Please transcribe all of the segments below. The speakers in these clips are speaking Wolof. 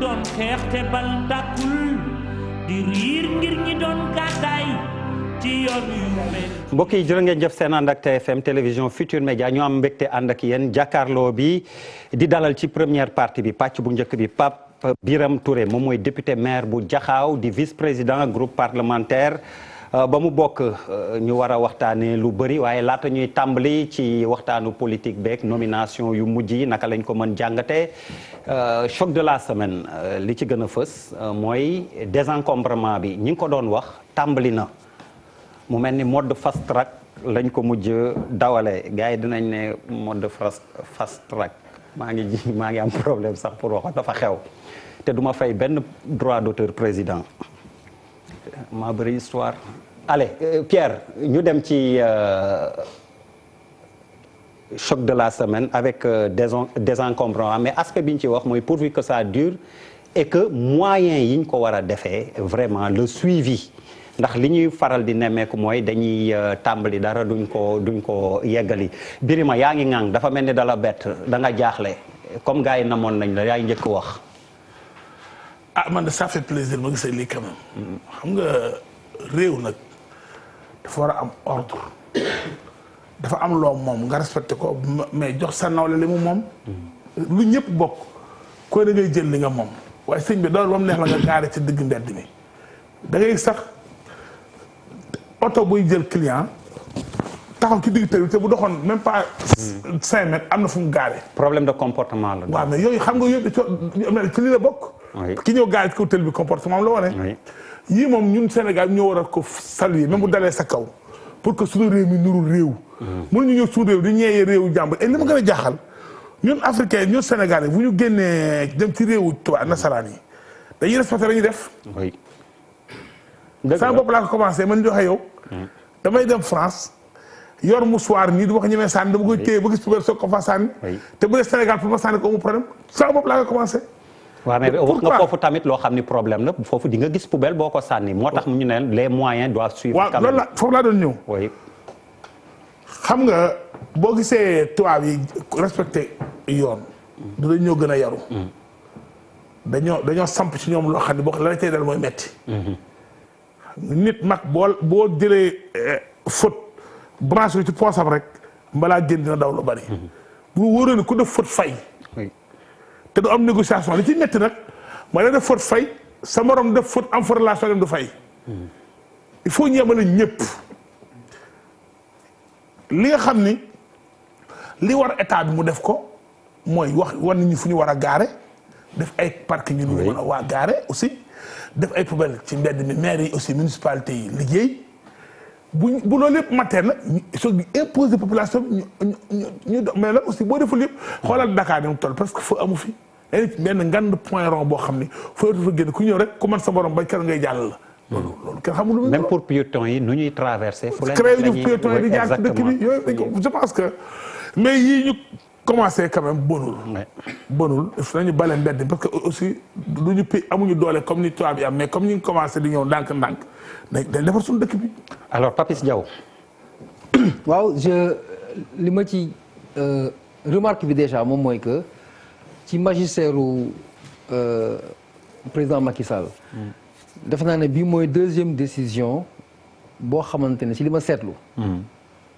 doon xeex te bal tàkkul di riir ngir ñi doon gàddaay ci yoon yu mel. mbokk yi jërë ngeen jëf seen ànd ak TFM télévision Futur Média ñu am mbégte ànd ak yéen jàkkaarloo bi di dalal ci première partie bi pàcc bu njëkk bi Pape Birame Touré moom mooy député maire bu Jaxaaw di vice-président groupe parlementaire ba mu bokk ñu war a waxtaanee lu bëri waaye laata ñuy tàmbali ci waxtaanu politique beeg nomination yu mujj yi naka lañ ko mën jàngatee choc de la semaine li ci gën a fës mooy désencombrement bi ñi ngi ko doon wax tàmbali na mu mel ni mode fast track lañ ko mujj dawale gars yi dinañ ne mode fast track maa ngi am problème sax pour wax dafa xew te duma fay benn droit d'auteur président maa bëri histoire. allez Pierre ñu dem ci choc de la semaine avec désencombrement mais aspect bi ñu ci wax mooy pourvu que ça dure et que moyens yi ñu ko war a defee vraiment le suivi ndax li ñuy faral di nemmeeku mooy dañuy tàmbali dara duñ ko yeggali. Birima yaa ngi ŋàng dafa mel ni dala bett da nga jaaxle comme gars yi namoon nañ la yaay njëkk wax. ah man de ça fait plaisir ma gisee lii quand même. xam nga réew nag dafa war a am ordre dafa am loo moom nga respecté ko mais jox sa nawle li mu moom. lu ñëpp bokk ko da ngay jël li nga moom waaye sëñ bi doon ba mu neex la nga gaare ci digg mbedd mi da ngay sax oto buy jël client taxaw ci digg tali te bu doxoon même pas 5 mètres am na fu mu gaare. problème de comportement la. waaw mais yooyu xam nga yooyu ci li la bokk. ki ñëw gaare ci kaw tali bi comportement la wane. yii moom ñun Sénégal ñoo war a ko saluer même bu dalee sa kaw pour que suñu réew mi nuru réew. mënuñu ñëw suñu réew di ñeeyee réewu jàmbur et li ma gën a jaaxal ñun africain ñun Sénégalais bu ñu génnee dem ci réewu tubaab nasaraan yi dañuy respecté dañuy def. oui. sama bopp laa ko commencé man joxe yow. damay dem France yor mouchoir nii di wax ñemee sànni dama koy téye ba gis poubelle soog ko fa sànni. te bu dee Sénégal pour ma sànni ko amul problème sama bopp laa ko commencé. waaw mais wax nga foofu tamit loo xam ni problème la foofu di nga gis poubelle boo ko sànni moo tax ñu ne les moyens doivent suivre. waaw loolu la foofu laa doon ñëw. oui. xam nga boo gisee tubaab yi respecté yoon. dañoo ñoo gën a yaru. dañoo samp ci ñoom loo xam ne boo xam la tey dal mooy metti. nit mag boo jëlee faute branche ci poosam rek mbalaa génn dina daw lu bari. bu wóoree ne ku def faute fay. te du am négociation li ci metti nag mooy la def faute fay sa morom def faute am fa relation dem du fay. il faut ñu yemale ñëpp. li nga xam ni li war état bi mu def ko mooy wax war nit ñi fu ñu war a gaare def ay parking ñu mën a waa gaare aussi def ay poubelle ci mbedd mi maire yi aussi municipalité yi liggéey bu loolu yëpp matee nag soog di imposer population bi ñu mais nag aussi boo deful yëpp xoolal Dakar ni mu toll parce que fa amu fi benn ngand point rond boo xam ni foo fa génn ku ñëw rek ku man sa borom ba kër ngay jàll la loolu kenn xamul lu muy même pour piétons yi nu ñuy traversé. fu leen créé ñu piétons yi di jaar ci dëkk bi yooyu je pense que mais yii ñu commencé quand même bonul nañu bale mbedd parce que aussi lu ñu amuñu doole comme ni tubaab yi am mais comme ñu ngi commencé di ñëw ndànk-ndànk dañ defar suñu dëkk bi. alors Papis Diaw. waaw li ma ci remarque bi déjà moom mooy que ci magistère u président Macky Sall. defe naa ne bii mooy deuxième décision boo xamante ne ci li ma seetlu.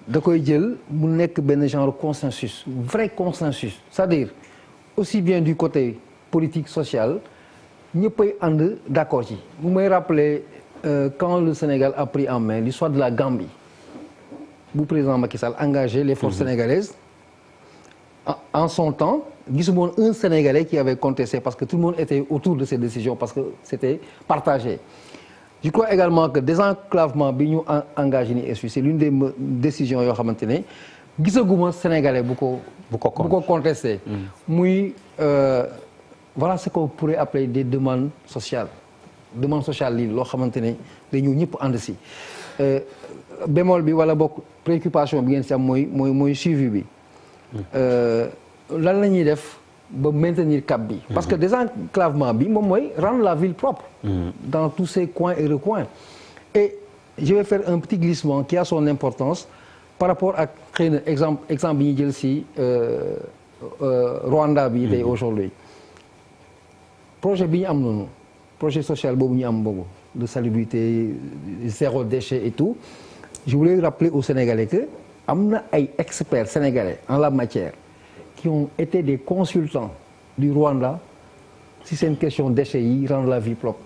da koy jël mu nekk benn genre consensus vrai consensus c'est-à-dire aussi bien du côté politique social ñëppay ànd d'accord ci. bu may rappeler quand le Sénégal a pris en main l'histoire de la Gambie bu président Macky Sall engagé les forces sénégalaises en son temps gisuma woon un Sénégalais qui avait contesté parce que tout le monde était autour de ces décisions parce que c'était partagé. Je crois également que désenclavement bi ñu engagé ni et c'est l'une des décisions yoo xamante ne gisaguma Sénégalais bu ko contesté. muy voilà ce qu'on pourrait appeler des demandes sociales lii loo xamante ne dañu ñëpp ànd si bémol bi wala bokk préoccupation bi ngeen si am mooy suivi bi. lan la ñuy def ba maintenir cap bi. parce que désenclavement bi moom mooy rendre la ville propre. dans tous ses coins et recoins. et je vais faire un petit glissement qui a son importance par rapport ak xëy na exemple bi ñuy jël si Rwanda bi tey aujourd'hui projet bi ñu am noonu projet social boobu ñu am boobu de salubrité zéro déchet et tout je voulais rappeler aux Sénégalais que am na ay experts sénégalais en la matière qui ont été des consultants du Rwanda si c'est une question déchets yi rendre la vie propre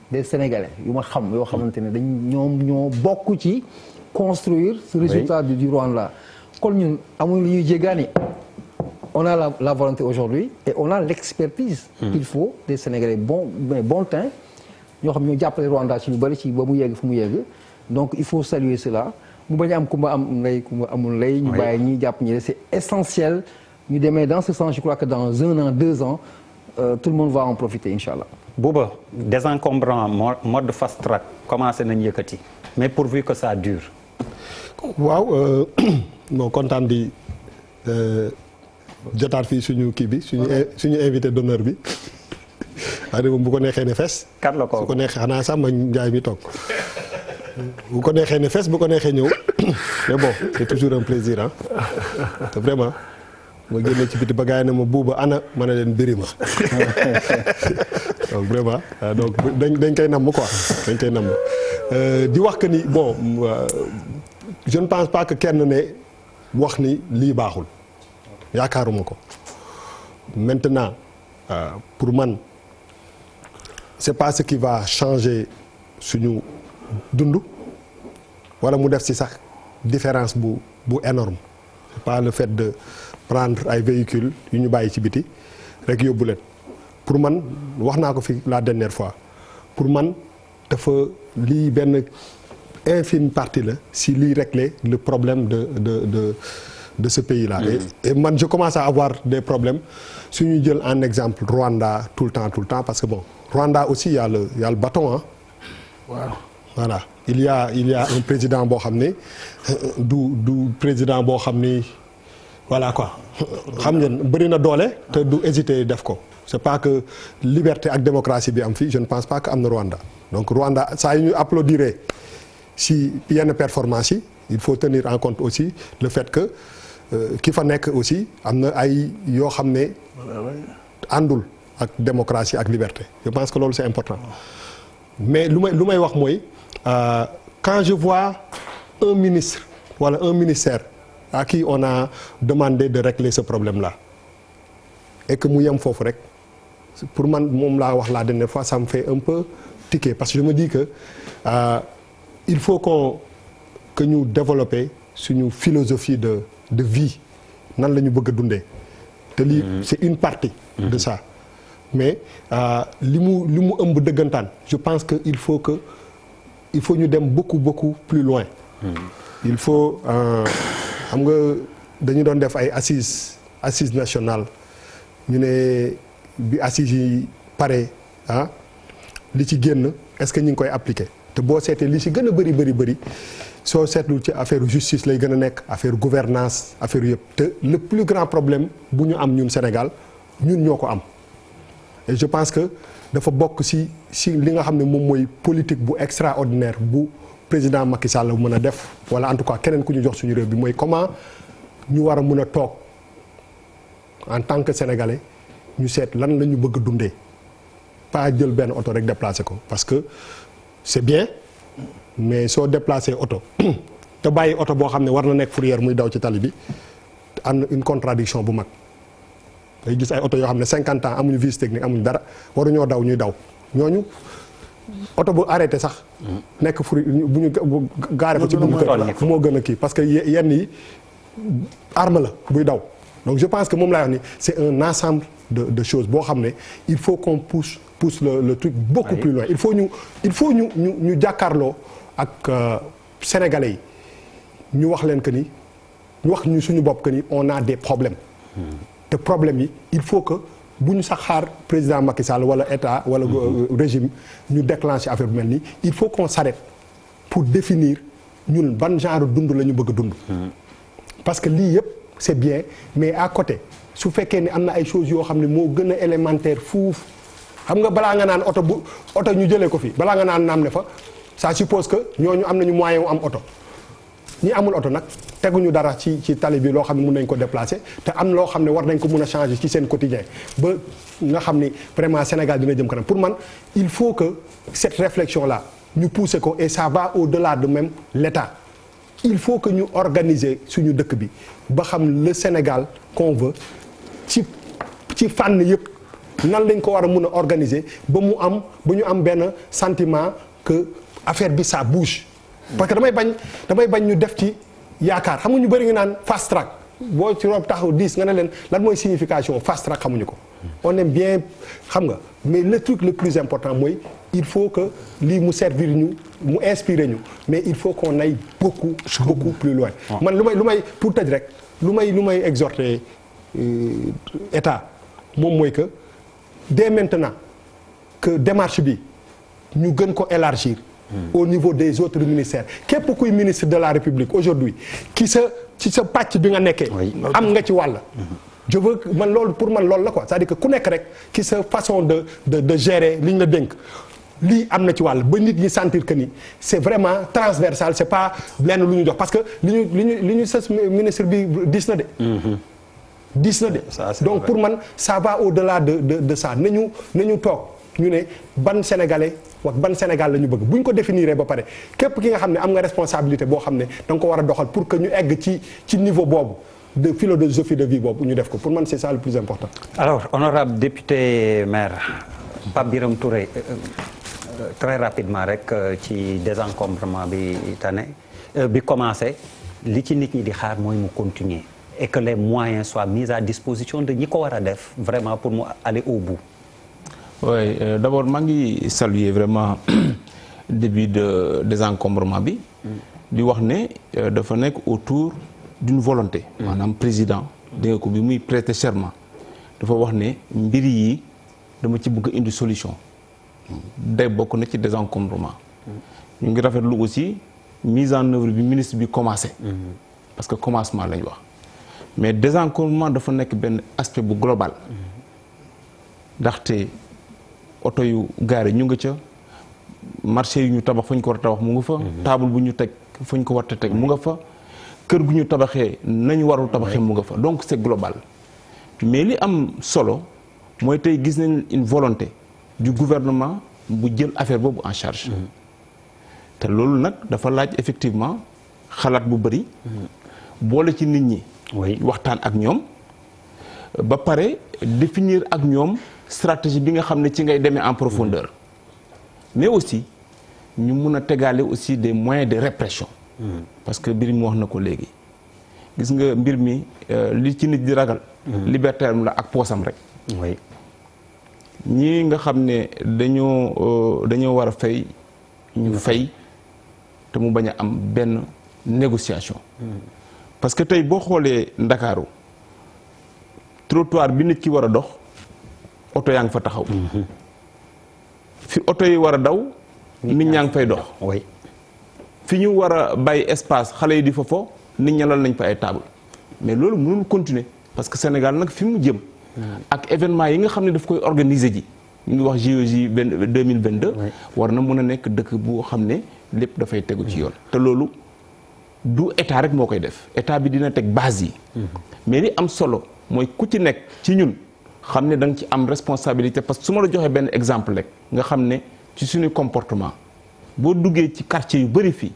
des Sénégalais yu ma xam yoo xamante ne ñoom ñoo bokk ci construire ce résultat du Rwanda kon ñun amuñu lu ñuy jéggaani on a la volonté aujourd'hui et on a l'expertise qu'il faut des Sénégalais bon teint ñoo xam ñoo jàppale Rwanda ci ñu bëri ci ba mu yegg fu mu yegg donc il faut saluer cela mu bañ a am kumba am lay kumba amul lay ñu bàyyi ñi jàpp ñi c'est essentiel ñu demee dans ce sens je crois que dans 1 an 2 ans tout le monde va en profiter inchallah Bouba désencombrant mode fast track commencé nañ yëkkati mais pourvu que ça dure waaw bon kontaan di jotaat fii suñu kii bi suñu invité d'honneur bi waaye moom bu ko neexee ne fes kat la ko su ko neexee xanaa sax ma njaay mi toog bu ko neexee ne fes bu ko neexee ñëw mais bon c'est toujours un plaisir ah te vraiment ma génne ci biti ba gars yi ne ma buuba ana ma ne leen bëri ma donc vraiment donc dañ koy namm quoi dañ koy namm di wax que ni bon je ne pense pas que kenn ne wax ni lii baaxul yaakaaruma ko maintenant pour man c'est pas ce qui va changer suñu dund wala mu def ci sax différence bu énorme c'est pas le fait de prendre ay véhicules yu ñu bàyyi ci biti rek yóbbu leen pour man wax naa ko fi la dernière fois pour man dafa lii benn infime partie la si lii régler le problème de ce pays là et man je commence à avoir des problèmes su ñu jël en exemple Rwanda tout le temps parce que bon Rwanda aussi il y a le bâton hein waaw voilà il y a un président boo xam ne du président boo xam ni voilà quoi xam ngeen bëri na doole te du hésiter def ko c'est pas que liberté ak démocratie bi am fii je ne pense pas que am na Rwanda donc Rwanda saa yu ñu applaudiree si yenn performance yi il faut tenir en compte aussi le fait que ki fa nekk aussi am na ay yoo xam ne àndul ak démocratie ak liberté je pense que loolu c'est important mais lu may wax mooy quand je vois un ministre wala un ministère à qui on a demandé de régler ce problème-là et que mu yem foofu rek pour man moom laa wax la dernière fois ça me fait un peu tiquer parce que je me dis que il faut que ñu développer suñu philosophie de vie nan la ñu bëgg a dundee te lii c'est une partie de ça mais li mu ëmb dëggantaan je pense que il faut ñu dem beaucoup plus loin il faut xam nga dañu doon def ay assises nationales ñu ne bi assises yi pare li ci génn est-ce que ñu ngi koy appliquer te boo seetee li ci gën a bëri soo seetlu ci affaire justice lay gën a nekk affaire gouvernance affaire yëpp te le plus grand problème bu ñu am ñun Sénégal ñun ñoo ko am et je pense que dafa bokk ci li nga xam ne moom mooy politique bu extraordinaire bu président Macky Sall mën a def wala en tout cas keneen ku ñu jox suñu réew bi mooy comment ñu war a mën a toog en tant que sénégalais ñu seet lan la ñu bëgg a dundee pas jël benn oto rek déplacer ko parce que c'est bien mais soo déplacer oto te bàyyi oto boo xam ne war na nekk fourrière muy daw ci tali bi am na une contradiction bu mag day gis ay oto yoo xam ne 50 ans amuñu visite technique amuñu dara waruñoo daw ñuy daw ñooñu oto bu arrêté sax nekk bu ñu gaare ko ci buntu kër moo gën a kii parce que yenn yi arme la buy daw donc je pense que moom laa wax ni c'est un ensemble de choses boo xam ne il faut qu'on pousse le truc beaucoup plus loin il faut ñu jàkkaarloo ak sénégalais yi ñu wax leen que ni ñu wax ñu suñu bopp que ni on a des problèmes te problèmes yi il faut que bu ñu sax xaar président Macky Sall wala état wala régime ñu déclencher affaire bu mel nii il faut qu'on s'arrête pour définir ñun ban genre dund la ñu bëgg a dund parce que lii yëpp c'est bien mais à côté su fekkee ne am na ay choses yoo xam ne moo gën a élémentaire fuuf xam nga balaa nga naan oto ñu jëlee ko fi balaa nga naan naam ne fa ça suppose que ñooñu am nañu moyen wu am oto ñi amul oto nag teguñu dara ci tali bi loo xam ne mun nañ ko déplacer te am loo xam ne war nañ ko mun a changer ci seen quotidien ba nga xam ni vraiment Sénégal dina jëm kanam pour man il faut que cette réflexion là ñu pousser ko et ça va au-delà de même l'État il faut que ñu organiser suñu dëkk bi ba xam le Sénégal qu'on veut ci fànn yëpp nan lañ ko war a mun a organiser ba ñu am benn sentiment que affaire bi ça bouge. parce que damay bañ ñu def ci yaakaar xam nga ñu bëri nga naan fast track boo ci rob taxaw 10 nga ne leen lan mooy signification fast track xamuñu ko. on aime bien xam nga mais le truc le plus important mooy il faut que lii mu servir ñu mu inspirer ñu mais il faut qu'on aille beaucoup plus loin. man lu may pour tëj rek lu may exhorter état moom mooy que dès maintenant que démarche bi ñu gën ko élargir. au niveau des autres ministères képp kuy ministre de la République aujourd'hui ci sa pàcc bi nga nekkee. am nga ci wàll. je veux man loolu pour man loolu la quoi c'est-à-dire que ku nekk rek ci sa façon de gérer li ñu la dénk lii am na ci wàll ba nit ñi sentir que ni c'est vraiment transversal c'est pas lenn lu ñu jox parce que li ñu sës ministre bi diis na de. diis na de donc pour man ça va au-delà de ça nañu toog ñu ne ban sénégalais wax ban Sénégal la ñu bëgg bu ñu ko définir ba pare képp ki nga xam ne am nga responsabilité boo xam ne da nga ko war a doxal pour que ñu egg ci niveau boobu de philosophie de vie boobu ñu def ko pour man c'est ça le plus important. alors honorable député maire Pape Birame Touré très rapidement rek ci désencombrement bi bi commencé li ci nit ñi di xaar mooy mu continuer et que les moyens soient mis à disposition de ñi ko war a def vraiment pour mu aller au bout. oui d'abord maa ngi saluer vraiment début de désencombrement bi. di wax ne dafa nekk autour d'une volonté. maanaam président dégg nga ko bi muy prêter serment dafa wax ne mbir yi dama ci bëgg indi solution. day bokk na ci désencombrement. ñu ngi rafetlu aussi mise en œuvre bi ministre bi commencé. parce que commencement lañ wax. mais désencombrement dafa nekk benn aspect bu global. ndaxte oto yu gaare ñu nga ca marché yu ñu tabax fu ñu ko war a tabax mu nga fa. table bu ñu teg fu ñu ko war a teg mu nga fa. kër gu ñu tabaxee nañu warul tabaxee mu nga fa donc c'est global. mais li am solo mooy tey gis nañ une volonté du gouvernement bu jël affaire boobu en charge. te loolu nag dafa laaj effectivement xalaat bu bari. boole ci nit ñi. waxtaan ak ñoom. ba pare définir ak ñoom stratégie bi nga xam ne ci ngay demee en profondeur. mais aussi ñu mun a tegaale aussi des moyens de répression. parce que mbir mi wax na ko léegi. gis nga mbir mi li ci nit di ragal. liberté am la ak poosam rek. ñii nga xam ne dañoo war a fay ñu fay te mu bañ a am benn négociation. parce que tey boo xoolee Ndakaaru trottoir bi nit ki war a dox oto yaa ngi fa taxaw. fi oto yi war a daw nit ñaa ngi fay dox. fi ñu war a bàyyi espace xale yi di fa fo nit ña lal nañ fa ay table mais loolu mënul continuer parce que Sénégal nag fi mu jëm. ak événement yi nga xam ne daf koy organiser ji. ñu ngi wax JOJ 2022. war na mën a nekk dëkk boo xam ne lépp dafay tegu ci yoon. te loolu du état rek moo koy def état bi dina teg base yi. mais li am solo mooy ku ci nekk ci ñun xam ne da nga ci am responsabilité parce que su ma la joxee benn exemple rek nga xam ne ci suñu comportement boo duggee ci quartier yu bari fii.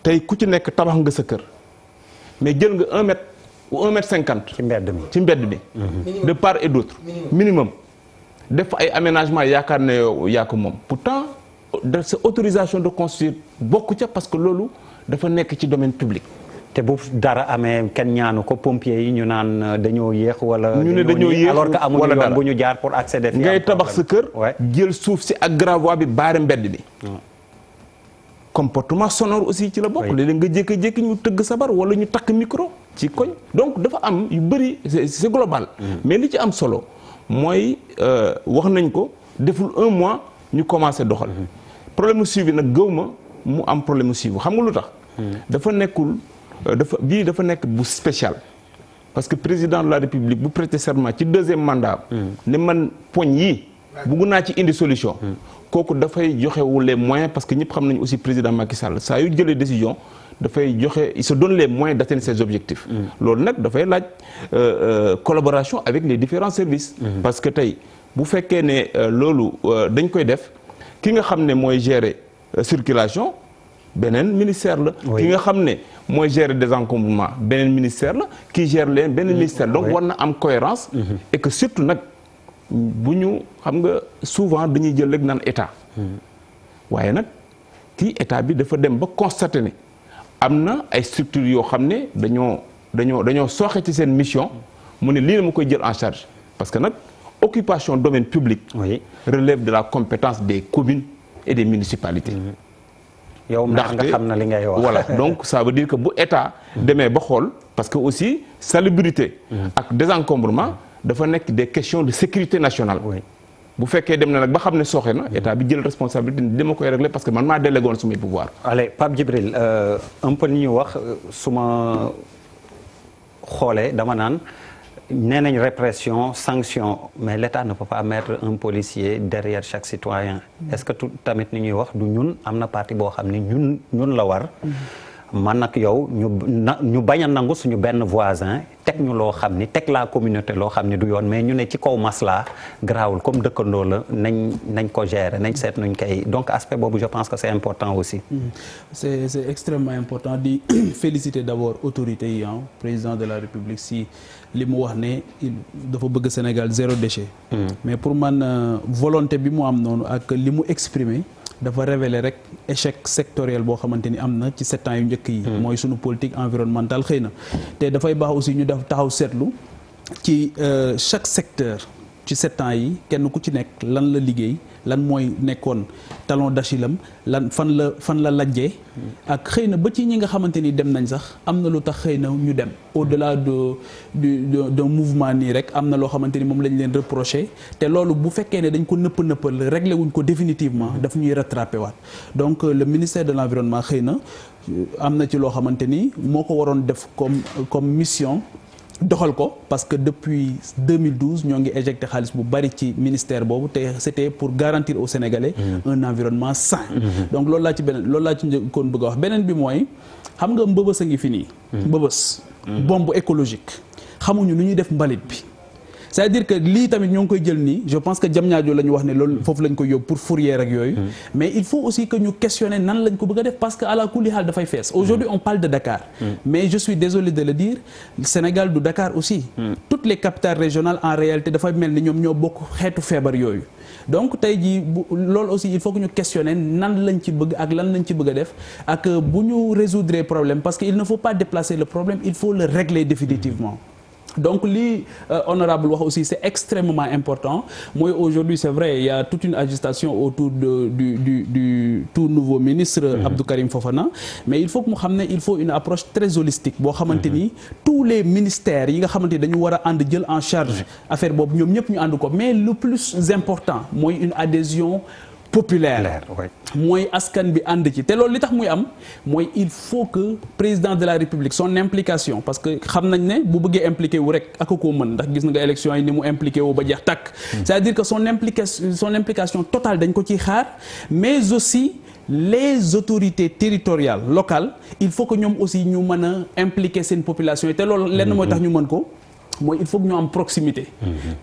tey ku ci nekk tabax nga sa kër mais jël nga 1 mètre ou 1 mètre 50. ci mbedd mi. de part et d'autre minimum. def ay aménagement yaakaar ne yow yaa ko moom pourtant sa autorisation de construire bokku ca parce que loolu dafa nekk ci domaine public. te bu dara amee kenn ñaanu ko pompiers yi ñu naan dañoo yéex wala. ñu ne dañoo yéex alors que amuñu yoon bu ñu jaar pour accéder. ngay tabax sa kër. jël suuf si ak gravois bi baare mbedd bi. comportement sonore aussi ci la bokk. léeg-léeg nga jékki-jékki ñu tëgg sabar wala ñu takk micro ci koñ. donc dafa am yu bëri c'est global. mais li ci am solo mooy wax nañ ko deful 1 mois ñu commencé doxal. problème mu suivi nag gëw ma mu am problème mu suivi xam nga lu tax. dafa nekkul dafa nekk bu spécial. parce que président de la république bu prêter serment ci 2e mandat. ne man poñ yi bugg naa ci indi solution. kooku dafay joxewu les moyens parce que ñëpp xam nañu aussi président Macky Sall saa yu jëlee décision dafay joxe il se donne les moyens d'atteindre ses objectifs. loolu nag dafay laaj collaboration avec les différents services. parce que tey bu fekkee ne loolu dañ koy def ki nga xam ne mooy gérer circulation beneen ministère la. ki nga xam ne mooy gérer désencombrement beneen ministère la ki gère leen beneen ministère donc war na am cohérence et que surtout nag bu ñu xam nga souvent dañuy jël rek naan état waaye nag kii état bi dafa dem ba constater ne am na ay structures yoo xam ne dañoo sooxe ci seen mission mu ne lii la ma koy jël en charge parce que nag occupation domaine public relève de la compétence des communes et des municipalités. yow ndax nga xam na li ngay wax. voilà donc ça veut dire que bu état demee ba xool parce que aussi salubrité ak désencombrement dafa nekk des questions de sécurité nationale. bu fekkee dem na nag ba xam ne sooxe na état bi jël responsabilité dama koy régler parce que man maa délégué woon sumay pouvoir. allez Pape Djibril un peu ni ñu wax su ma xoolee dama naan nee nañ répression sanction mais l'État ne peut pas mettre un policier derrière chaque citoyen est-ce que tout tamit ni ñuy wax du ñun am na parti boo xam ne ñun la war man nag yow ñu bañ a nangu suñu benn voisin teg ñu loo xam ni teg la communauté loo xam ni du yoon mais ñu ne ci kaw masla garaawul comme dëkkandoo la nañ ko gérer nañ seet nuñ koy donc aspect boobu je pense que c'est important aussi. C'est extrêmement important di féliciter d'abord autorités yi président de la République si li mu wax ne dafa bëgg Sénégal zéro déchet. mais pour man volonté bi mu am noonu ak li mu exprimer dafa révéler rek échec sectoriel boo xamante ni am na ci 7 ans yu njëkk yi. mooy sunu politique environnementale xëy na te dafay baax aussi ñu def taxaw seetlu ci chaque secteur ci 7 ans yi kenn ku ci nekk lan la liggéey lan mooy nekkoon talon d'Achille am lan fan la lajjee ak xëy na ba ci ñi nga xamante ni dem nañ sax am na lu tax xëy na ñu dem au-delà d'un mouvement nii rek am na loo xamante ni moom lañ leen reproché te loolu bu fekkee ne dañ ko nëppal réglé wuñ ko définitivement daf ñuy rattrapé waat donc le ministère de l'environnement xëy na am na ci loo xamante ni moo ko waroon def comme mission doxal ko parce que depuis 2012 ñoo ngi éjecté xaalis bu bari ci ministère boobu te c'était pour garantir aux Sénégalais un environnement sain donc loolu laa ci njëkkoon bëgg a wax beneen bi mooy xam nga mbëbës a ngi fi nii mbëbës bombe écologique xamuñu nu ñuy def mbalit bi c'est-à-dire que lii tamit ñoo ngi koy jël nii je pense que Diamniadio la ñu wax ne loolu foofu lañ koy yóbbu pour fourrière ak yooyu mais il faut aussi que ñu questionner nan lañ ko bëgg a def parce que à la kulli haal dafay fees aujourd'hui on parle de Dakar mais je suis désolé de le dire Sénégal du Dakar aussi toutes les capitales régionales en réalité dafay mel ni ñoom ñoo bokk xeetu feebar yooyu donc tey jii loolu aussi il faut que ñu questionner nan lañ ci bëgg ak lan lañ ci bëgg a def ak bu ñu résoudre problème parce que il ne faut pas déplacer le problème il faut le régler définitivement donc li honorable wax aussi c'est extrêmement important mooy aujourd'hui c'est vrai il y a toute une agitation autour du tout nouveau ministre Abdou Karim Fofana mais il faut que mu xam ne il faut une approche très holistique boo xamante ni tous les ministères yi nga xamante ni dañu war a ànd jël en charge affaire boobu ñoom ñëpp ñu ànd ko mais le plus important mooy une adhésion populaire mooy askan bi ànd ci te loolu li tax muy am mooy il faut que président de la République son implication parce que xam nañ ne bu bëggee impliqué wu rek ak koo mën ndax gis nga élection yi ni mu impliqué wu ba jeex takk c'est-à-dire que son implication totale dañ ko ciy xaar mais aussi les autorités territoriales locales il faut que ñoom aussi ñu mën a impliquer seen population yi te loolu lenn mooy tax ñu mën ko mooy il faut que ñu am proximité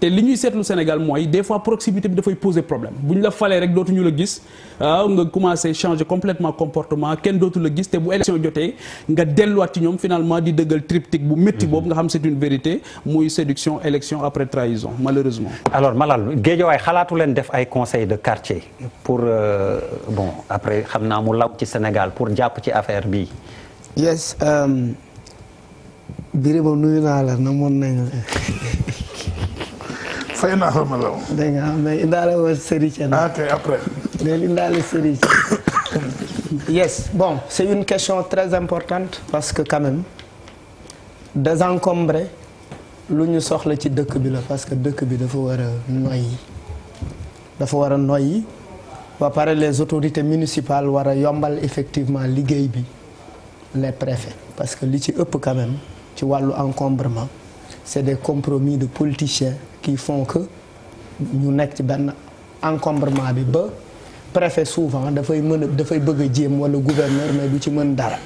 te li ñuy seetlu Sénégal mooy des fois proximité bi dafay poser problème bu ñu la falee rek dootuñu la gis nga commencer changer complètement comportement kenn dootu la gis te bu élection jotee nga delluwaat ci ñoom finalement di dëggal triptyque bu métti boobu nga xam c'est une vérité muy séduction élection après trahison malheureusement. alors Malal Guédiawaye xalaatu leen def ay conseil de quartier pour bon après xam naa mu law ci Sénégal pour jàpp ci affaire bi. yes. Birima nuyu naa la namoon nañu. fay naa fa ma la woon. dégg nga mais indaale woon Serigne. ok après. léegi indaale Serigne. yes bon c'est une question très importante parce que quand même désencombrer lu ñu soxla ci dëkk bi la parce que dëkk bi dafa war a noyyi ba pare les autorités municipales war a yombal effectivement liggéey bi les préfets parce que li ci ëpp quand même. ci wàllu encombrement c'est des compromis de politiciens qui font que ñu nekk ci benn encombrement bi ba préfet souvent dafay bëgg a jéem wala gouverneur mais du ci mën dara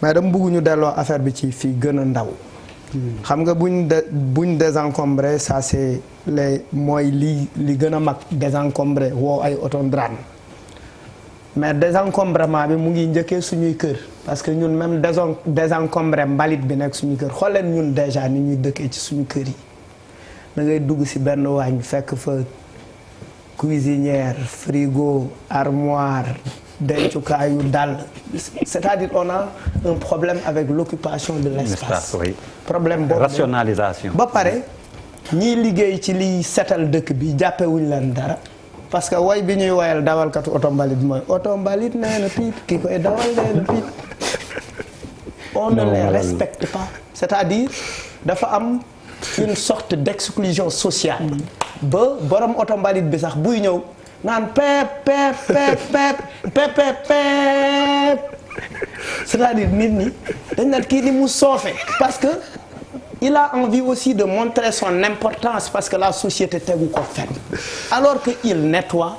mais dama bëgg ñu delloo affaire bi ci fii gën a ndaw. xam nga buñ désencombré ça c'est mooy li gën a mag désencombré woo ay oto drane mais désencombrement bi mu ngi njëkkee suñuy kër parce que ñun même désencombré mbalit bi nekk suñuy kër xool leen ñun déjà ni ñuy dëkkee ci suñu kër yi da ngay dugg ci benn waañ fekk fa cuisinière frigo armoire dencukaayu dàll c'est-à-dire on a un problème avec l'occupation de l'espace. Oui. problème boobu rationalisation. ba pare ñiy liggéey ci liy setal dëkk bi jàppewuñ leen dara parce que woy bi ñuy woyal dawalkatu oto mbalit mooy oto mbalit nee na piip ki koy dawal nee na piip on ne les respecte pas c'est-à-dire dafa am une sorte d'exclusion sociale ba borom oto mbalit bi sax buy ñëw naan peep peep peep peep peep peep peep c'est-à-dire nit ñi dañ naan kii ni mu soofe parce que il a envie aussi de montrer son importance parce que la société tegu ko fenn alors que il nettoie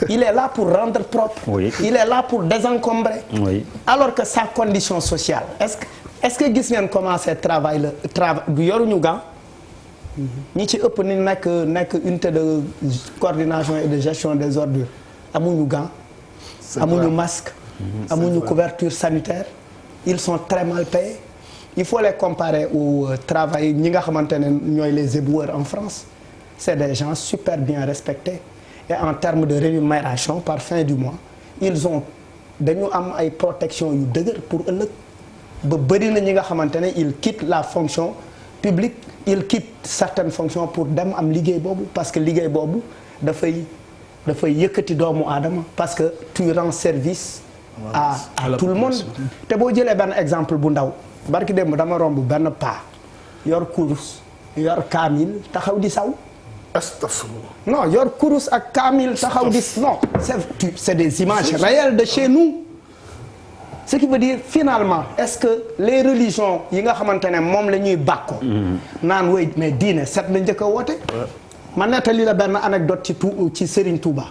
il est là pour rendre propre. Oui. Il est là pour désencombrer. Oui. Alors que sa condition sociale est-ce que gis ngeen commencer travail du yoruñu gant ñi ci ëpp ni nekk unité de coordination et de gestion des ordures amuñu gant amuñu masque amuñu couverture sanitaire ils sont très mal payés il faut les comparer au travail ñi nga xamante ne ñooy les éboueurs en France c'est des gens super bien respectés et en termes de rémunération par fin du mois dañu am ay protection yu dëgër pour ëllëg ba bëri na ñi nga xamante ne ils quittent la fonction publique ils quittent certaines fonctions pour dem am liggéey boobu parce que liggéey boobu dafay yëkkati doomu aadama parce que tu rends service à tout le monde te boo jëlee benn exemple bu ndaw barki démb dama romb benn paa yor kurus yor kaamil taxaw di saw non yor kurus ak kaamil taxaw di non c'est des images réelles de chez nous ce qui veut dire finalement est-ce que les religions yi nga xamante ne moom la ñuy bàkko naan wéy mais diine set la njëkk a woote ma nettali la benn anecdote ci Serigne Touba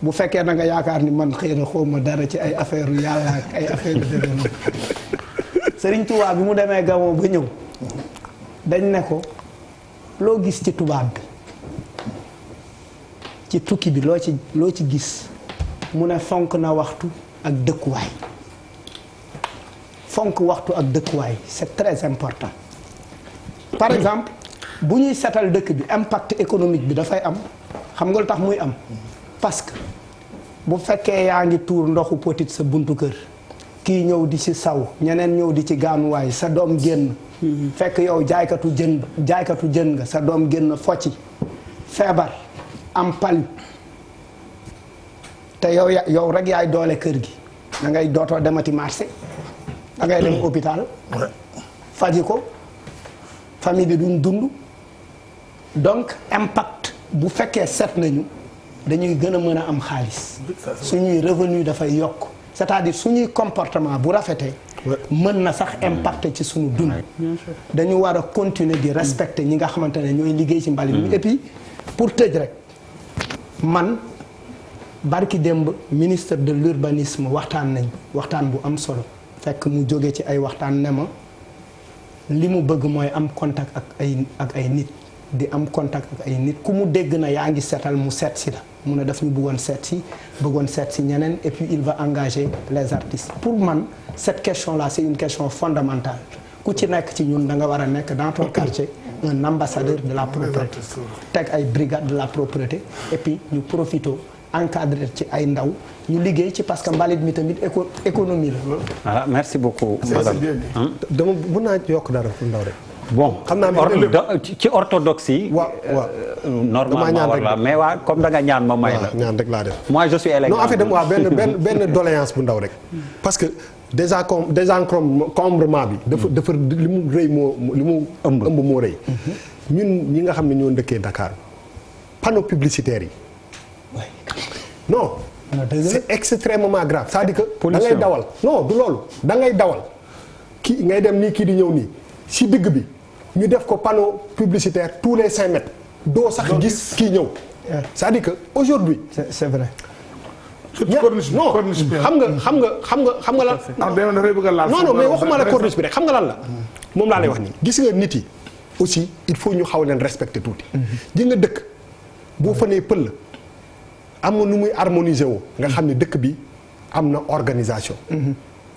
bu fekkee da nga yaakaar ni man xëy na xawma dara ci ay affaire yu yàlla ak ay affaire yu demee noonu Serigne Touba bi mu demee Gabon ba ñëw dañ ne ko loo gis ci tubaab bi ci tukki bi loo ci gis mu ne fonk na waxtu ak dëkkuwaay fonk waxtu ak dëkkuwaay c'est très important par exemple bu ñuy setal dëkk bi impact économique bi dafay am xam nga lu tax muy am parce que bu fekkee yaa ngi tuur ndoxu potit sa buntu kër kii ñëw di ci saw ñeneen ñëw di ci gaanuwaay sa doom génn fekk yow jaaykatu jën nga sa doom génn focci feebar am palu te yow rek yaay doole kër gi da ngay dootoo demati marché da ngay dem hôpital faji ko famille bi duñ dund donc impact bu fekkee set nañu dañuy gën a mën a am xaalis suñuy revenu dafay yokk c'est-à-dire suñuy comportement bu rafetee mën na sax impacter ci suñu dund dañu war a continuer di respecter ñi nga xamante ne ñooy liggéey ci mbalit mi et puis pour tëj rek man barki démb ministre de l'urbanisme waxtaan bu am solo fekk mu jóge ci ay waxtaan ne ma li mu bëgg mooy am contact ak ay nit di am contact ak ay nit ku mu dégg na yaa ngi seetal mu seet si la mu ne daf ñu bëggoon seet si ñeneen et puis il va engager les artistes pour man cette question là c'est une question fondamentale ku ci nekk ci ñun da nga war a nekk dans ton quartier un ambassadeur de la propreté teg ay brigade de la propreté et puis ñu profito encadré ci ay ndaw ñu liggéey ci parce que mbalit mi tamit économie la. voilà merci beaucoup. madame dama mën naa yokk dara fu ndaw rek. bon xam naa ci orthodoxie. waaw normalement war mais waa comme da nga ñaan ma may la. ñaan rek laa def. moi je suis élégant. non en fait dama waa benn doléance bu ndaw rek. parce que désencombrement bi. dafa li mu rëy li mu ëmb moo rëy. ñun ñi nga xam ne ñoo dëkkee Dakar panneau publicitaire yi. non c'est extrêmement grave c'est-à-dire que da ngay dawal non du loolu da ngay dawal kii ngay dem nii kii di ñëw nii si digg bi ñu def ko panneau publicitaire tous les 5 mètres doo sax gis kii ñëw c'est-à-dire que aujourd'hui c'est vrai non xam nga lan. non mais waxuma la corniche bi rek xam nga lan la. moom laa lay wax nii gis nga nit yi aussi il faut ñu xaw leen respecter tuuti. ji nga dëkk boo fa nee pël am na nu muy harmoniser woo nga xam ne dëkk bi am na organisation.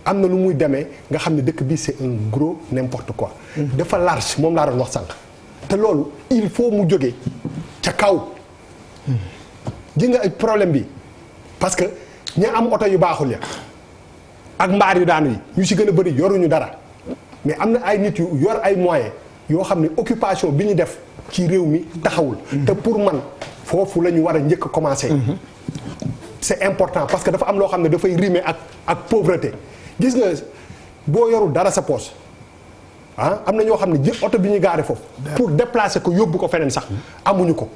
am na lu muy demee nga xam ne dëkk bi c'est un gros n'importe quoi. dafa large moom laa doon wax sànq. te loolu il faut mu jógee ca kaw. ji nga problème bi parce que ña am oto yu baaxul ya ak mbaar yu daanu yi ñu si gën a bëri yoruñu dara mais am na ay nit yu yor ay moyens yoo xam ne occupation bi ñu def ci réew mi taxawul. te pour man foofu la ñu war a njëkk a commencer. c'est important parce que dafa am loo xam ne dafay rimer ak pauvreté gis nga boo yorul dara sa poche am na ñoo xam ne jël oto bi ñu gaare foofu. pour déplacer ko yóbbu ko feneen sax amuñu ko.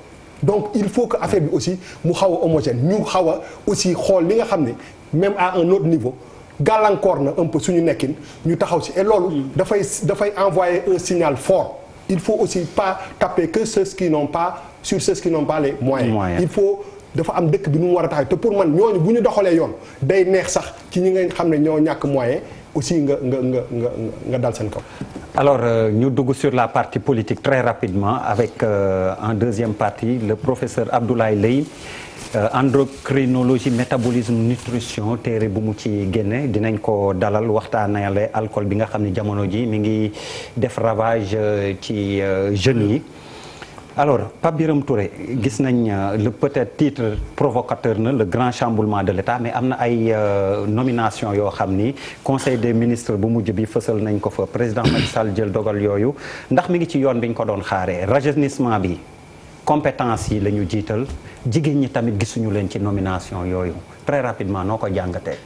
donc il faut que affaire bi aussi mu xaw a homogène ñu xaw a aussi xool li nga xam ne même à un autre niveau gàllankoor na un peu suñu nekkin ñu taxaw si et loolu dafay envoyer un signal fort il faut aussi pas taper que ceux qui n'ont pas sur ceux qui n'ont pas les moyens. Il faut dafa am dëkk bi nu mu war a taxaw te pour man ñooñu bu ñu doxalee yoon day neex sax ci ñi nga xam ne ñoo ñàkk moyen aussi nga dal seen kaw. Alors ñu dugg sur la partie politique très rapidement avec en deuxième partie le professeur Abdoulaye Leye endocrinologie métabolisme nutrition téere bu mu ci génne dinañ ko dalal waxtaanale alcool bi nga xam ne jamono ji mi ngi def ravage ci jeunes yi. Alors Pape Birame Touré gis nañ le peut-être titre provocateur na le grand chamboulement de l'État mais am na ay nomination yoo xam ni conseil des ministres bu mujj bi fësal nañ ko fa président Macky Sall jël dogal yooyu ndax mi ngi ci yoon bi ñu ko doon xaaree rajeunissement bi compétence yi la ñu jiital jigéen ñi tamit gisuñu leen ci nomination yooyu très rapidement noo ko jàngatee.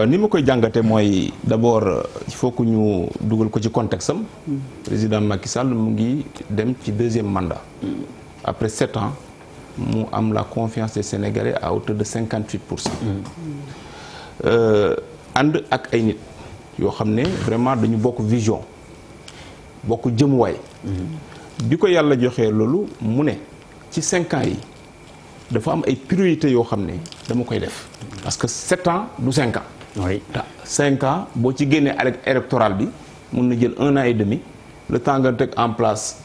ni ma koy jàngate mooy d'abord il faut que ñu dugal ko ci contexte am président Macky Sall mu ngi dem ci deuxième mandat après 7 ans mu am la confiance des Sénégalais à hauteur de 58%. ànd ak ay nit yoo xam ne vraiment dañu bokk vision bokk jëmuwaay. bi ko yàlla joxee loolu mu ne ci 5 ans yi dafa am ay priorités yoo xam ne dama koy def parce que 7 ans du 5 ans. oui 5 ans boo ci génnee électoral bi mun na jël 1 an et demi le temps nga teg en place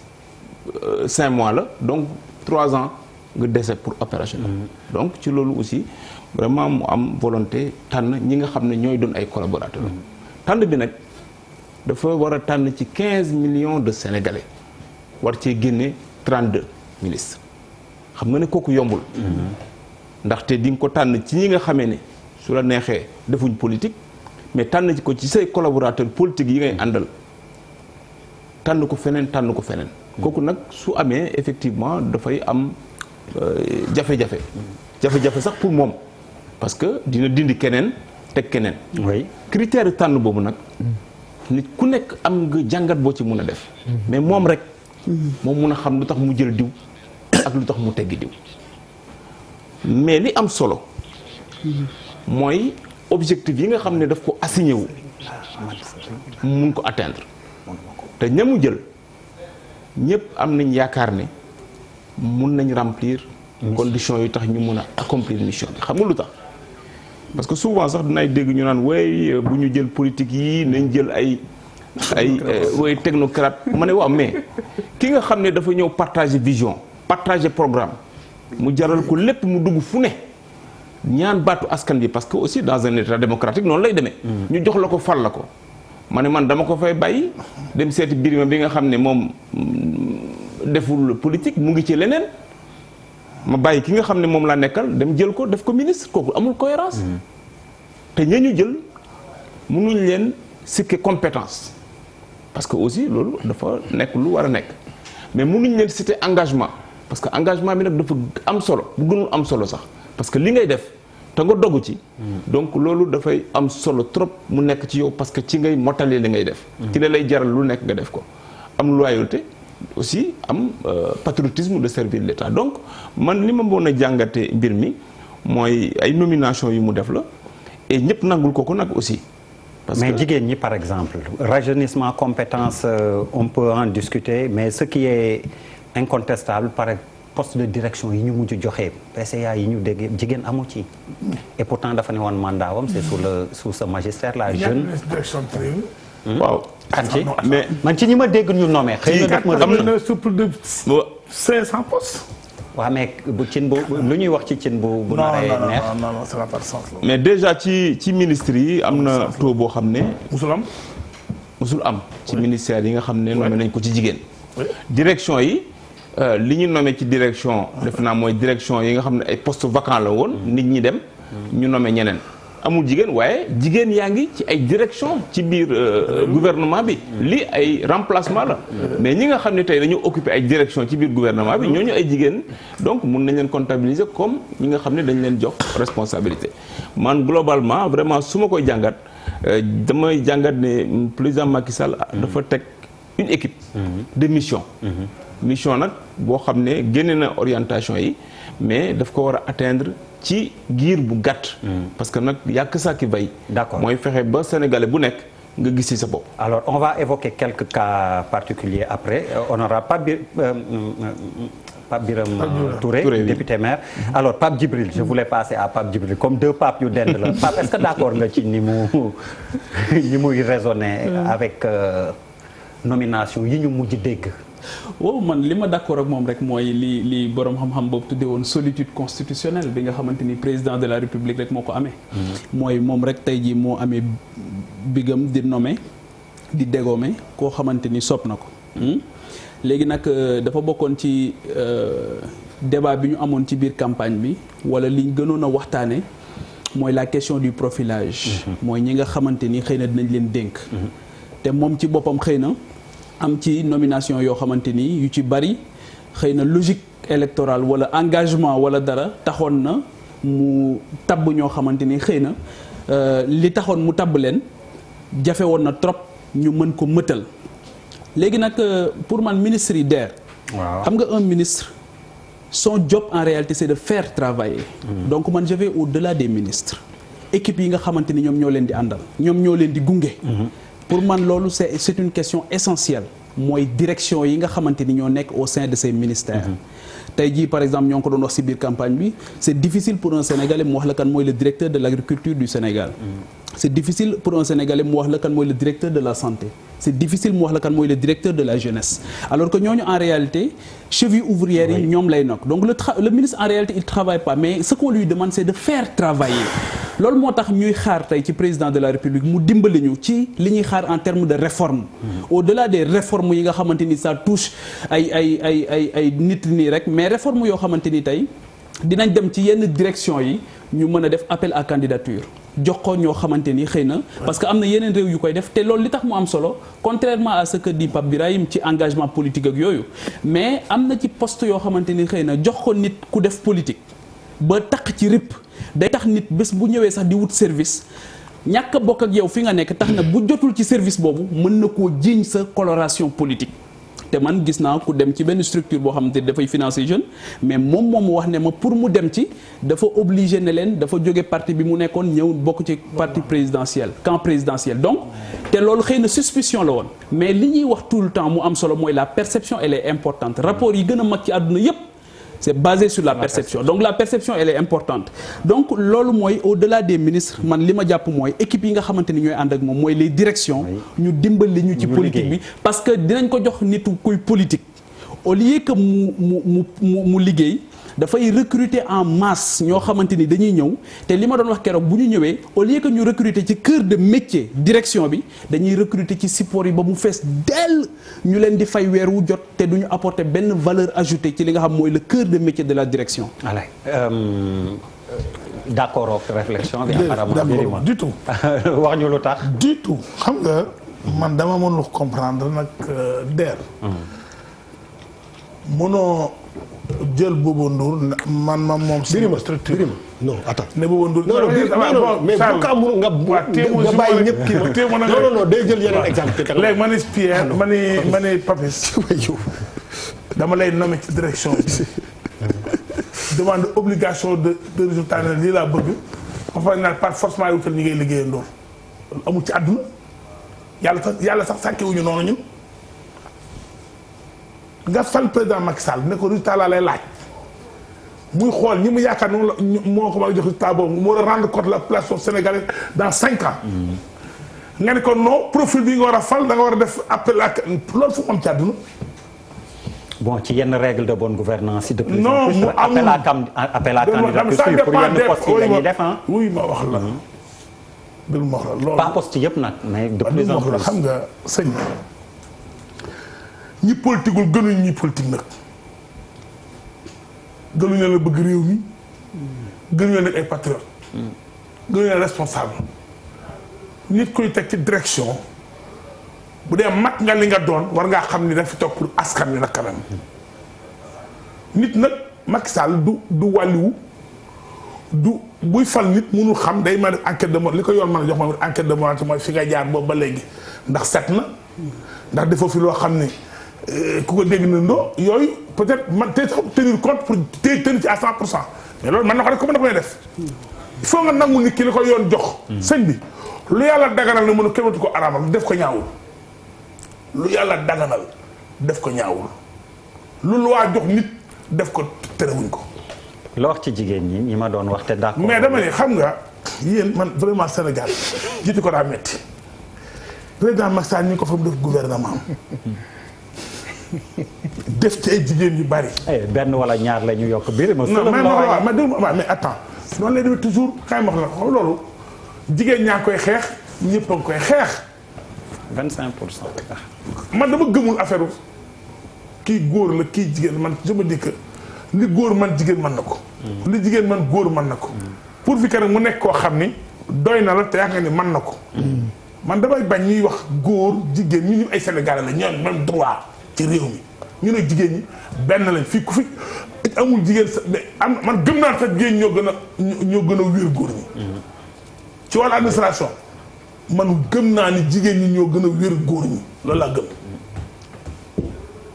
5 mois la donc 3 ans nga dese pour opérationnel. donc ci loolu aussi vraiment mu am volonté tànn ñi nga xam ne ñooy doon ay collaborateurs. tànn bi nag dafa war a tànn ci 15 millions de Sénégalais war cee génne 32 ministres. xam nga ne kooku yombul. ndaxte di nga ko tànn ci ñi nga xamee ne su la neexee defuñ politique mais tànn ko ci say collaborateurs politiques yi ngay àndal tànn ko feneen tànn ko feneen. kooku nag su amee effectivement dafay am jafe-jafe. jafe-jafe sax pour moom parce que dina dindi keneen teg keneen. oui critère tànn boobu nag nit ku nekk am nga jàngat boo ci mun a def. mais moom rek. moom mun a xam lu tax mu jël diw. ak lu tax mu teggi diw mais li am solo mooy objectif yi nga xam ne daf ko assigné wu mun ko atteindre te ñamu jël ñëpp am nañ yaakaar ne mun nañ remplir conditions yu tax ñu mun a accomplir mission bi xam nga lu tax parce que souvent sax dinay dégg ñu naan way bu ñu jël politique yi nañ jël ay way technocrate ma ne waaw mais ki nga xam ne dafa ñëw partager vision partager programme mu jaral ko lépp mu dugg fu ne ñaan baatu askan bi parce que aussi dans un état démocratique noonu lay demee. ñu jox la ko fal la ko ma ne man dama ko fay bàyyi dem seeti Birima bi nga xam ne moom deful politique mu ngi ci leneen ma bàyyi ki nga xam ne moom laa nekkal dem jël ko def ko ministre kooku amul cohérence te ña ñu jël mënuñ leen sikke compétence parce que aussi loolu dafa nekk lu war a nekk mais mënuñ leen citer engagement parce que engagement bi nag dafa am solo bu gënul am solo sax parce que li ngay def te nga dogu ci donc loolu dafay am solo trop mu nekk ci yow parce que ci ngay mottali li ngay def ci la lay jaral lu nekk nga def ko am loyauté aussi am patriotisme de servir l'État donc man li ma mën a jàngate mbir mi mooy ay nomination yu mu def la et ñëpp nangul ko nag aussi parce mais que jigéen ñi par exemple rajeunissement compétence on peut en discuter mais ce qui est incontestable poste de direction yi ñu mujj joxe PCA yi ñu dégg jigéen amu ci et pourtant dafa ne woon mandat wam c'est sous ce magistère la jeune. waaw. mais man ci ñi ma dégg ñu nommé. xëy na daf ma am na plus de 500 postes. waaw mais bu cin bu lu ñuy wax ci cin bu naree neex. non ça n'a pas de sens. mais déjà ci ministres yi am na taux boo xam ne. musul am ci ministère yi nga xam ne nommé nañ ko ci jigéen. direction yi li ñu nommé ci direction def naa mooy direction yi nga xam ne ay postes vacants la woon. nit ñi dem ñu nommé ñeneen. amul jigéen waaye jigéen yaa ngi ci ay direction ci biir gouvernement bi lii ay remplacement la mais ñi nga xam ne tey dañu occupé ay direction ci biir gouvernement bi ñooñu ay jigéen donc mun nañ leen comptabiliser comme ñi nga xam ne dañ leen jox responsabilité man globalement vraiment su ma koy jàngat damay jàngat ne président Macky Sall dafa teg une équipe de mission mission nag boo xam ne génne na orientation yi mais daf ko war a atteindre ci giir bu gàtt. parce que nag yàq saa ki bay. d'accord mooy fexe ba sénégalais bu nekk nga gis ci sa bopp. alors on va évoquer quelques cas particuliers après on aura Pape Birame Touré député maire. alors Pape Djibril je voulais passer à Pape Djibril comme deux papes yu dend la Pape est-ce que d'accord nga ci ni muy raisonner avec nomination yi ñu mujj dégg. waaw man li ma d'accord ak moom rek mooy li borom xam-xam boobu tuddee woon solitude constitutionnelle bi nga xamante ni président de la république rek moo ko amee. mooy moom rek tey jii moo amee bigam di nommer di dégommer koo xamante ni sopp na ko. léegi nag dafa bokkoon ci débat bi ñu amoon ci biir campagne bi wala liñ gënoon a waxtaane mooy la question du profilage. mooy ñi nga xamante ni xëy na dinañ leen dénk. te moom ci boppam xëy na. am ci nomination yoo xamante ni yu ci bari xëy na logique électorale wala engagement wala dara taxoon na mu tabb ñoo xamante ni xëy na li taxoon mu tabb leen jafe woon na trop ñu mën ko mëtal. léegi nag pour man ministre yi DER. waaw xam nga un ministre son job en réalité c'est de faire travailler. donc man je vais au-delà des ministres équipe yi nga xamante ni ñoom ñoo leen di àndal ñoom ñoo leen di gunge. pour man loolu c'est une question essentielle mooy direction yi nga xamante ni ñoo nekk au sein de ces ministères. tey jii par exemple ñoo ngi ko doon wax ci biir campagne bi c'est difficile pour un Sénégalais mu wax la kan mooy le directeur de l'agriculture du Sénégal. c'est difficile pour un Sénégalais mu wax la kan mooy le directeur de la santé. c'est difficile mu wax la kan mooy le directeur de la jeunesse alors que ñooñu en réalité cheville ouvrière yi ñoom lay nokk donc le ministre en réalité il travaille pas mais ce qu'on lui demande c'est de faire travailler loolu moo tax ñuy xaar tey ci président de la République mu dimbali ñu ci li ñuy xaar en termes de réforme au-delà des réformes yi nga xamante ni ça touche ay nit nii rek mais réforme yoo xamante ni tey dinañ dem ci yenn direction yi ñu mën a def appel à candidature jox ko ñoo xamante ni xëy na parce que am na yeneen réew yu koy def te loolu li tax mu am solo contrairement à ce que dit Pape Birahim ci engagement politique ak yooyu mais am na ci poste yoo xamante ni xëy na jox ko nit ku def politique ba taq ci rip day tax nit bés bu ñëwee sax di wut service ñàkk a bokk ak yow fi nga nekk tax na bu jotul ci service boobu mën na koo jiiñ sa coloration politique. te man gis naa ku dem ci benn structure boo xamante ni dafay financer jeune mais moom wax ne ma pour mu dem ci dafa obligé ne leen dafa jóge parti bi mu nekkoon ñëw bokk ci parti présidentiel camp présidentiel donc te loolu xëy na suspicion la woon mais li ñuy wax tout le temps mu am solo mooy la perception elle est importante rapport yi gën a mag ci àdduna yépp c'est basé sur la perception donc la perception elle est importante donc loolu mooy au-delà des ministres man li ma jàpp mooy équipe yi nga xamante ni ñooy ànd ak moom mooy les directions ñu dimbali ñu ci politique bi parce que dinañ ko jox nitu kuy politique au lieu que mu liggéey dafay recruter en masse ñoo xamante ni dañuy ñëw te li ma doon wax keroog bu ñu ñëwee au lieu que ñu recruter ci cœur de métier direction bi dañuy recruter ci support yi ba mu fees dell ñu leen di fay weer wu jot te duñu apporter benn valeur ajoutée ci li nga xam mooy le cœur de métier de la direction. allez d'accord ak réflexion bi apparemment du tout wax ñu lu tax du tout xam nga man dama mënul comprendre nag DER mënoo jël Bouba Ndour man moom Birima structure non attends ne Bouba Ndour non mais bu ka amul nga bàyyi ñëpp kii ma non day jël yeneen exemple léegi ma ni Pierre ma ni Papis dama lay nommer ci direction bi demande obligation de résultat ne lii laa bëgg ba pare naan par forcément yi wutal ñi ngay liggéeyee ndoor amul ci àdduna yàlla sax sàkkewuñu noonu ñun nga fal président Macky Sall ne ko résultat laa lay laaj muy xool ñi mu yaakaar noonu la moo ko war a jox résultat boobu mu war a rendre compte la population sénégalaise dans 5 ans. nga ne ko non profil bi nga war a fal da nga war a def appel ak loolu fu mu am ci àdduna. bon ci yenn règle de bonne gouvernance yi de plus non en plus mu amul appel à candidature pour yenn poste yi la ñuy def ah. oui ma wax la. dëgg ma wax la loolu pas poste yëpp nag mais de plus en plus. xam nga sëñ ñi politiqueul gënuñ ñi politique nag gënuñ leen la bëgg réew mi gënuñ leen nekk ay patriote gënuñ leen responsable nit koy teg ci direction bu dee mat nga li nga doon war ngaa xam ni dafa fi toog pour askan wi nag quand même nit nag Macky Sall du wàlliwu du buy fal nit mënul xam day ma def enquête de moralité li ko yoon mën a jox moom enquête de moralité mooy fi nga jaar boobu ba léegi ndax set na ndax defoo fi loo xam ne ku ko dégg na ndoo yooyu peut-être man tey tenir compte pour tenir ci à 100% mais loolu mën na ko def comme mën na koy def il faut nga nangu nit ki li ko yoon jox sëñ bi lu yàlla daganal na mën a kématu ko araamal def ko ñaawul lu yàlla daganal def ko ñaawul lu waa jox nit def ko terewuñ ko loo wax ci jigéen ñi ma doon wax te d'accord mais dama ne xam nga yéen man vraiment Sénégal jiitu ko daa metti président Macky Sall ñu ko fa mu def gouvernement def ci ay jigéen yu bari. benn wala ñaar la ñu yokk biir ma. non mais attends noonu lay demee toujours xëy ma wax la xam loolu jigéen ñaa koy xeex ñëpp a ngi koy xeex. 25%. man dama gëmul affaire kii góor la kii jigéen man je me dis que li góor man jigéen mën na ko. li jigéen man góor mën na ko. pour fi mu nekk koo xam ni doy na la te yaakaar nga ni mën na ko. man damay bañ ñuy wax góor jigéen ñu ay Sénégalais la ñoom même droit ci réew mi ñu ne jigéen ñi benn lañ fii ku fi amul jigéen sa mais am man gëm naa sax jigéen ñoo gën a wér góor ñi. ci wàllu administration man gëm naa ni jigéen ñi ñoo gën a wér góor ñi loolu laa gëm.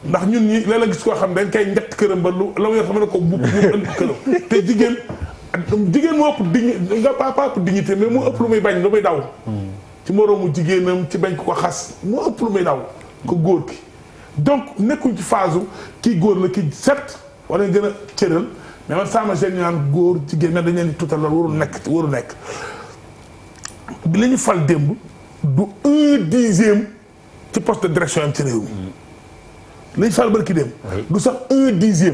ndax ñun ñi léeg la gis koo xam dañ koy njëkk këram ba lu la muy xam ne ko bu ñu indi këram te jigéen moo ëpp nga pas ëpp dignité mais moo ëpp lu muy bañ lu muy daw. ci moroomu jigéenam ci bañ ko xas moo ëpp lu muy daw ko góor ki donc nekkuñ ci phase kii góor la kii set wala gën a cëral mais man sama gene ñu naan góor jigéen mais dañ leen di tuutal loolu waru nekk bi la ñu fal démb du 1/10 ci poste de direction am ci réew mi lañ fal barki démb du sax 1/10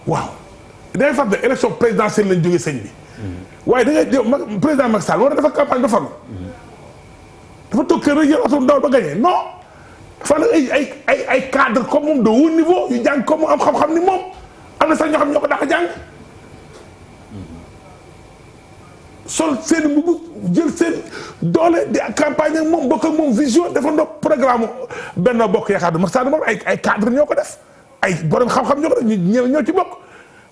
waaw dangay fàtte ne élection présidentielle lañ jógee sëñ bi waaye da ngay président Macky Sall war a dafa campagne ba falu dafa toog kër rek yéen oto ndaw ba gagné non dafa nag ay cadre comme moom de haut niveau yu jàng comme am xam-xam ni moom am na sax ñoo xam ñoo ko dàq jàng sol seen mbubu jël seen doole di campagne ak moom bokk ak moom vision dafa ndox programme Benno Bokk Yaakaar Macky Sall moom ay cadre ñoo ko def ay borom xam-xam ñoo ko def ñoo ci bokk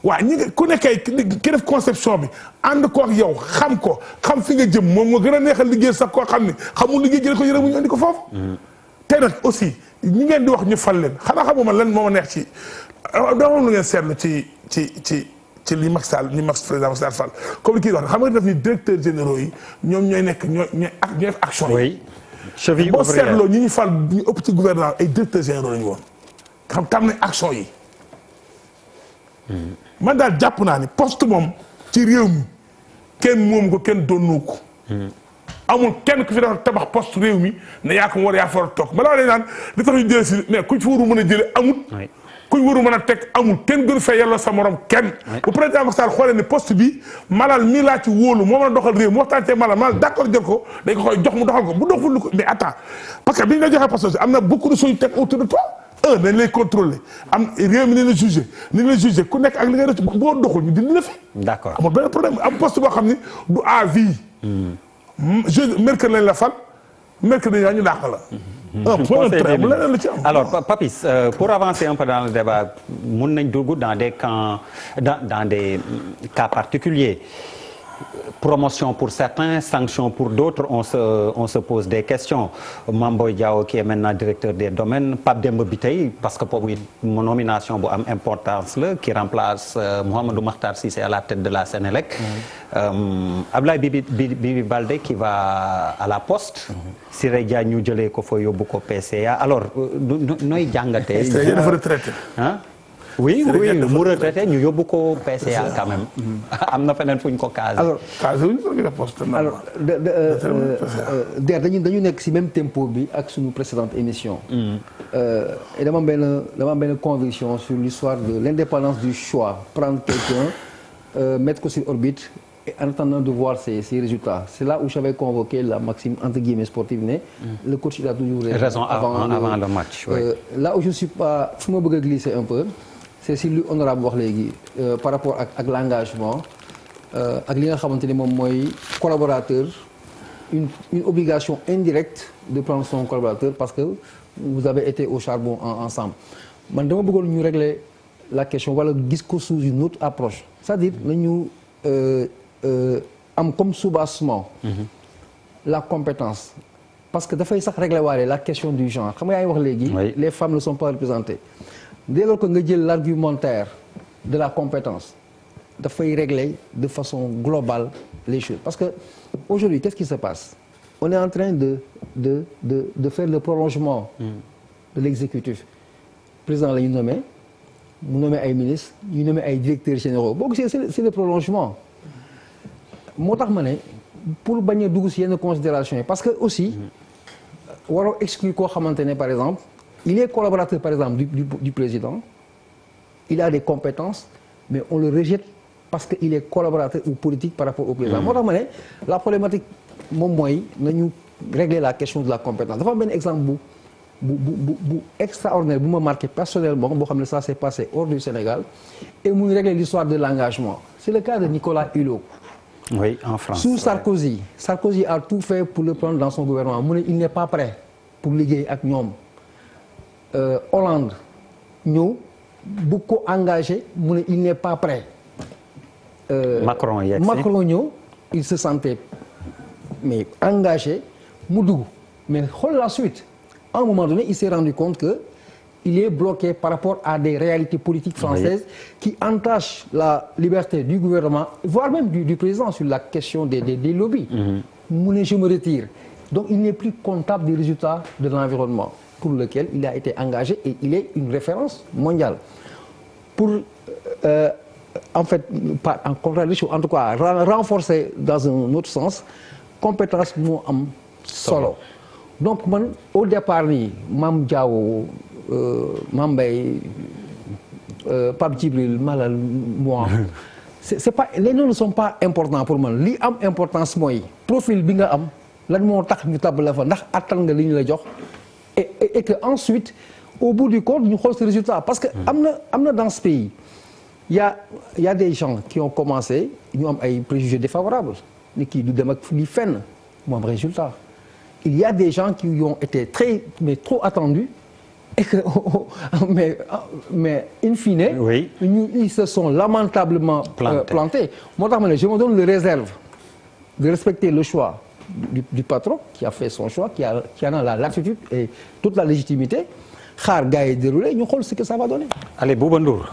waaw ñi ku nekkee ki def conception bi ànd ko ak yow xam ko xam fi nga jëm moom nga gën a neexal liggéey sax koo xam ni xamul liggéey jële ko yërëm ñu andi ko foofu te nag aussi ñi ngeen di wax ñu fal leen xanaa xamuma lan moo ma neex ci dama lu ngeen seetlu ci li Macky Sall ni Macky président Macky Sall Fall comme li kii wax xam nga def ni directeurs généraux yi ñoom ñooy nekk ñooy def action yi boo seetloo ñi ñu fal ñu ëpp ci gouvernement ay directeurs généraux la ñu woon xam tam nañ action yi man daal jàpp naa ni poste moom ci réew mi kenn moom ko kenn doonu ko amul kenn ku fi dafa tabax poste réew mi ne yaa ko war yaa fa war a toog balaa lay naan li tax ñu jëlee si mais kuñ fi waru mën a jële amul kuñ waru mën a teg amul kenn gënu fee yelloo sa morom kenn bu président Macky Sall xoolee ne poste bi Malal mii laa ci wóolu moo mën a doxal réew mu waxtaan cee Malal d'accord jël ko dañ ko koy jox mu doxal ko bu doxul lu ko mais attends parce que bi ñu la joxee poste am na beaucoup de choses yu teg autour de toi dañ lay contrôler am réew mi ni la jugé ku nekk ak li ngay def boo doxul ñu dindi la fi. d'accord amul benn problème am poste boo xam ni du à vie. mercredi lañ la fal mercredi ñu dàq la. leneen la ci am. alors Papis pour avancer un peu dans le débat mun nañ dugg dans des camps dans des cas particuliers. Promotion pour certains, sanction pour d'autres, on se pose des questions. Mamboy Diao qui est maintenant directeur des domaines, Pape Demba Biteye parce que pour mon nomination bu am importance la qui remplace Mouhamadou Makhtar Cissé à la tête de la Sénélec. Abdoulaye Bibi Baldé qui va à la Poste. Siré Dia ñu jëlee ko fa yóbbu ko PCA alors nooy jàngatee. dafa retraité. ah. oui mu retraité ñu yóbbu ko PCA quand même. am na feneen fu ñu ko casé. alors dañu nekk ci même tempo bi ak suñu précédente émission. et dama am benn conviction sur l'histoire de l'indépendance du choix prendre quelqu'un mettre ko sur orbite et en attendant de voir ses résultats. C'est là où j'avais convoqué la maxime entre guillemets sportive ne le coach il a toujours raison avant le match. Là où je suis pas fu ma bëgg a glisser un peu c'est si lu honorable wax léegi par rapport ak l'engagement ak li nga xamante ni moom mooy collaborateur une obligation indirecte de prendre son collaborateur parce que vous avez été au charbon ensemble man dama bëggoon ñu régler la question wala gis ko sous une autre approche c'est-à-dire nañu am comme soubassement la compétence parce que dafay sax régler waale la question du genre xam nga yaa ngi wax léegi les femmes ne sont pas représentées dès lors que nga jël l'argumentaire de la compétence dafay régler de façon globale les choses parce que aujourd'hui qu'est-ce qui se passe on est en train de faire le prolongement de l'exécutif président la ñu nommé mu nommé ay ministres ñu nommé ay directeurs généraux boo gisee c'est le prolongement moo tax ma ne pour bañ a dugg ci yenn considération yi parce que aussi waroo exclure koo xamante ne par exemple il est collaborateur par exemple du président il a des compétences mais on le rejette parce que il est collaborateur ou politique par rapport au président moo tax ma ne la problématique moom mooy nañu régler la question de la compétence dafa am benn exemple bu extraordinaire bu ma marqué personnellement boo xam ne ça s'est passé hors du Sénégal et muy régler l'histoire de l'engagement c'est le cas de Nicolas Hulot. Oui, en France. Sous Sarkozy a tout fait pour le prendre dans son gouvernement mu ne il n'est pas prêt pour liggéey ak ñoom Hollande ñëw bu ko engagé mu ne il n'est pas prêt. Macron ñëw il se sentait mais engagé mu dugg mais xool la suite à un moment donné il s'est rendu compte que il est bloqué par rapport à des réalités politiques françaises qui entachent la liberté du gouvernement voire même du président sur la question des lobbies. mu ne je me retire donc il n'est plus comptable des résultats de l'environnement pour lequel il a été engagé et il est une référence mondiale pour en fait pas en contradiction en tout cas renforcer dans un autre sens compétence moo am solo donc man au départ nii Mame Diao Mame Mbaye Pape Djibril Malal moi c'est pas les noms ne sont pas importants pour man li am importance mooy profil bi nga am lan moo tax ñu tabb la fa ndax attan nga li ñu la jox et que ensuite au bout du compte ñu xool ce résultat parce que am na dans ce pays il y a des gens qui ont commencé ñu am ay préjugés défavorables ni kii du dem ak li fenn mu am résultat il y a des gens qui ont été trop attendus et que mais in fine ils se sont lamentablement plantés moo tax ma ne je me donne le réserve de respecter le choix du patron qui a fait son choix qui en a la latitude et toute la légitimité xaar gars yi déroulé ñu xool ce que ça va donner. allez Bouba Ndour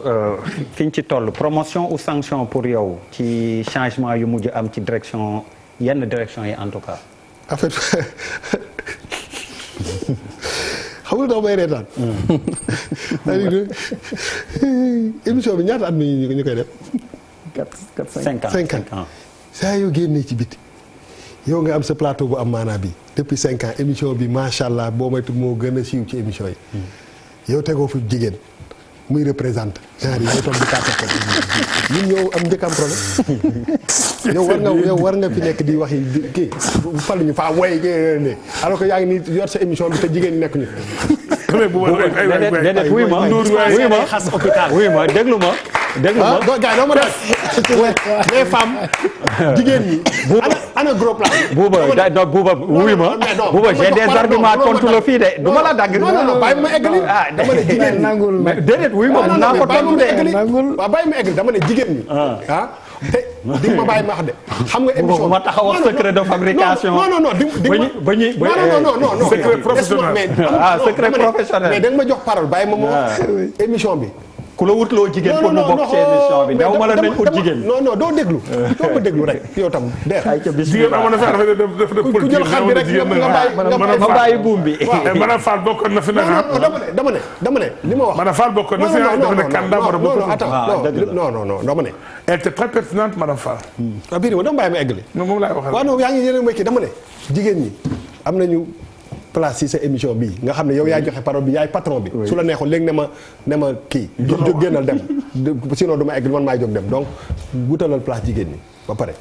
fi ñu ci toll promotion ou sanction pour yow ci changement yu mujj am ci direction yenn direction yi en tout cas. en fait xam nga doo may reetaan. émission bi ñaata at mi ñu koy def. 5 ans. saa yoo génnee ci biti yow nga am sa plateau bu am maanaa bi depuis 5 ans émission bi macha allah boo moytu moo gën a siiw ci émission yi. yow tegoo fi jigéen muy représente genre yi ñooy toog di tàggat ko ñun ñoo am njëkk am problème yow war nga fi nekk di wax yi kii fal ñu faa woy ne alors que yaa ngi nii yor sa émission bi te jigéen ñi nekk ñu. déedéet wuy ma déglu ma. gars doo ma def les femmes jigéen ñi. ana gros plan. Bouba wuy ma. Bouba j'ai des arguments contre le fii de du ma la dagg. non bàyyi ma eggali. dama ne jigéen ñi nangul déedéet wuy ma naa ko tontu de. waaw bàyyi ma eggali dama ne jigéen ñi. te di ma bàyyi ma wax de. xam nga émission ma taxaw wax secret de fabrication. non secret professionnel. secret professionnel mais da nga ma jox parole bàyyi ma wax émission bi ku la wutloo jigéen pour mu bokk ci émission bi daw ma la nañ ut jigéen. non doo déglu doo ma déglu rek yow tam der. jigéen amoon na fi affaire def de politique. ku jël xar bi rek ma bàyyi buum bi. Madame Fall bokkoon na fi nag. dama ne li ma wax. Madame Fall bokkoon na fi dafa ne candidat war a bokk. non dama ne. Elle était très pertinente Madame Fall. waaw bii dama bàyyi ma eggali. non moom laay waxal. waaw non yaa ngi yéen a kii dama ne jigéen ñi am nañu place ci sa émission bii nga xam ne yow yaay joxe parole bi yaay patron bi. su la neexoon léegi ne ma kii. jóg génnal dem sinon du ma egg man maay jóg dem donc wutalal place jigéen ñi ba pare.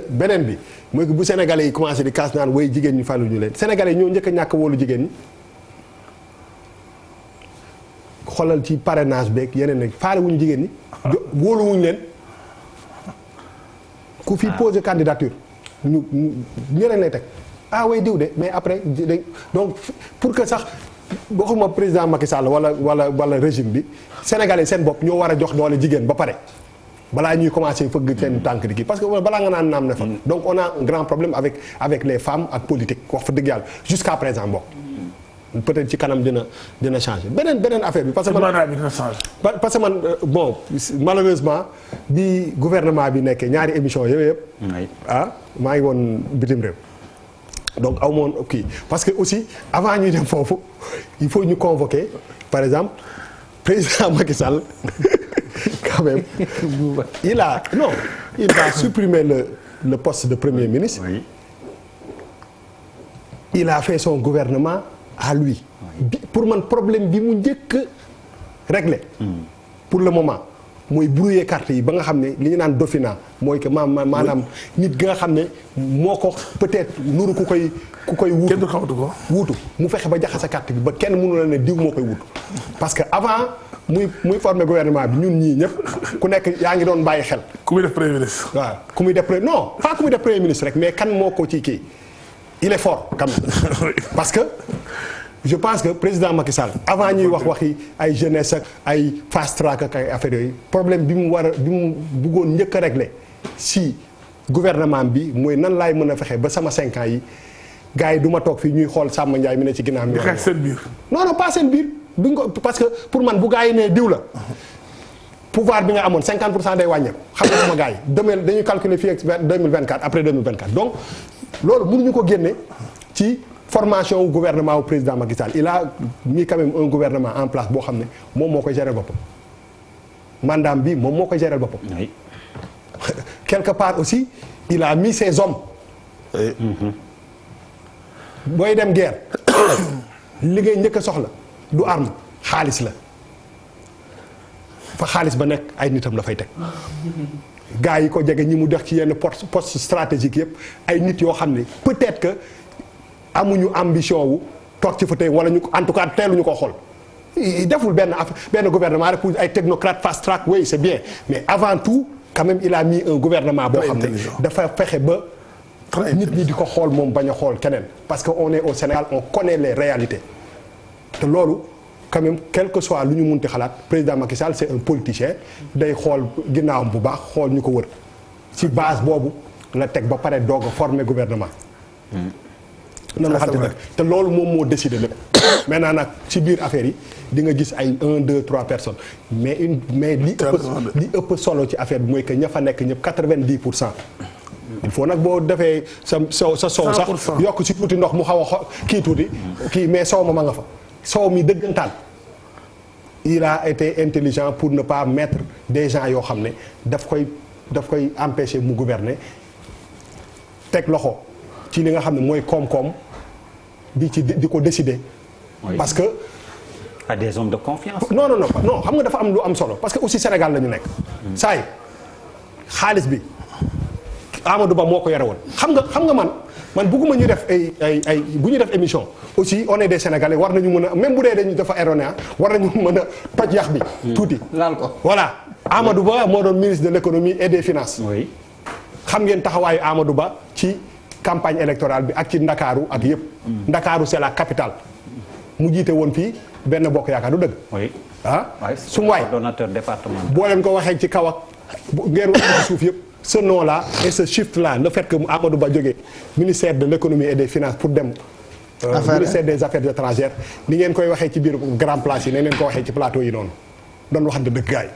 beneen bi mooy que bu sénégalais yi commencé di kaas naan way jigéen ñi faluñu leen sénégalais ñoo njëkk a ñàkk wóolu jigéen ñi. xoolal ci parrainage beeg yeneen nag faale wuñu jigéen ñi. wóolu wuñu leen ku fi posé candidature ñu ñeneen lay teg. ah way diw de mais après donc pour que sax waxuma président Macky Sall wala régime bi sénégalais seen bopp ñoo war a jox doole jigéen ba pare balaa ñuy commencer fëgg seen tànk di kii parce que balaa nga naan naam ne fa. donc on a un grand problème avec les femmes ak politique wax fa dëgg yàlla jusqu'à présent bokk. peut-être ci kanam dina changer beneen affaire bi. parce que man bon malheureusement bi gouvernement bi nekkee ñaari émission yooyu yëpp. maa ngi woon bitim réew. donc aw moon kii parce que aussi avant ñuy dem foofu il faut ñu convoquer par exemple président Macky Sall quand même il va supprimer le poste de premier ministre. Oui. Il a fait son gouvernement à lui. Oui. Pour man problème bi mu njëkk régler. Pour le moment mooy brouiller carte yi ba nga xam ne li ñu naan dauphinat mooy que maanaam nit gi nga xam ne moo ko peut-être nuru ku koy wuutu. kenn du xamatu ko. wuutu mu fexe ba jaxase carte bi ba kenn mënu la ne diw moo koy wuutu parce que avant muy former gouvernement bi ñun ñii ñëpp ku nekk yaa ngi doon bàyyi xel. ku muy def premier ministre. waaw ku muy def non pas ku muy def premier ministre rek mais kan moo ko ci kii il est fort quand même parce que. je pense que président Macky Sall avant ñuy waxi ay jeunesse ak ay fast track ak ay affaires yooyu problème bi mu bëggoon njëkk a régler si gouvernement bi mooy nan laay mën a fexe ba sama 5 ans yi gars yi du ma toog fii ñuy xool Samba Ndiaye mi ne ci ginnaaw mi. xeex seen biir. non pas seen biir duñ ko parce que pour man bu gars yi ne diw la pouvoir bi nga amoon 50% day wàññeeku xam nga sama gars yi dañuy calculer fii ak 2024 après 2024 donc loolu mënuñu ko génne ci. formation au gouvernement au président Macky Sall il a mis quand même un gouvernement en place boo xam ne moom moo koy gérer boppam mandat bi moom moo koy gérer boppam. Oui. Quelque part aussi il a mis ses hommes. Oui. Booy dem guerre li ngay njëkk a soxla du arme xaalis la fa xaalis ba nekk ay nitam la fay teg. gars yi ko jege ñi mu def ci yenn poste stratégique yëpp ay nit yoo xam ne peut-être que. amuñu ambition wu toog ci fa tey wala ñu en tout cas teeluñu ko xool deful benn gouvernement rek pour ay technocrate fast track oui c'est bien mais avant tout quand même il a mis un gouvernement boo xam ne dafa fexe ba nit ñi di ko xool moom bañ a xool keneen parce que on est au Sénégal on connaît les réalités te loolu quand même quel que soit lu ñu munti xalaat président Macky Sall c'est un politicien day xool ginnaawam bu baax xool ñu ko wër ci base boobu la teg ba pare doog a former gouvernement. nan waxante nag te loolu moom moo décidé lépp maintenant nag ci biir affaire yi di nga gis ay 1 2 3 personnes mais li ëpp solo ci affaire bi mooy que ña fa nekk ñëpp 90%. il faut nag boo defee sa sow sax yokk ci tuuti ndox mu xaw a kii tuuti kii mais sow ma nga fa sow mi dëggantaan il a été intelligent pour ne pas mettre des gens yoo xam ne daf koy empêcher mu gouverner teg loxo ci li nga xam ne mooy koom-koom di ko décider. Oui. Parce que. à des hommes de confiance. non xam nga dafa am lu am solo parce que aussi Sénégal la ñu nekk. saa yi xaalis bi Amadou Ba moo ko yore woon xam nga man bëgguma ñu def ay bu ñu def émission aussi on est des Sénégalais war nañu mën a même bu dee dañu dafa erroné war nañu mën a toj yax bi. tuuti laal ko voilà Amadou Ba moo doon ministre de l'économie et des finances. oui xam ngeen taxawaayu Amadou Ba ci. campagne électorale bi ak ci Ndakaaru ak yëpp. Ndakaaru c'est la capitale. mu jiite woon fii benn bokk yaakaar du dëgg. oui su mu waay coordonnateur départemental. boo leen ko waxee ci kaw ak ngeen wax ci suuf yëpp ce nom là et ce shift là le fait que Amadou Ba jógee ministère de l'économie et des finances pour dem. ministère des affaires étrangères ni ngeen koy waxee ci biir grand place yi ne leen ko waxee ci plateau yi noonu. doon waxante dëgg gaay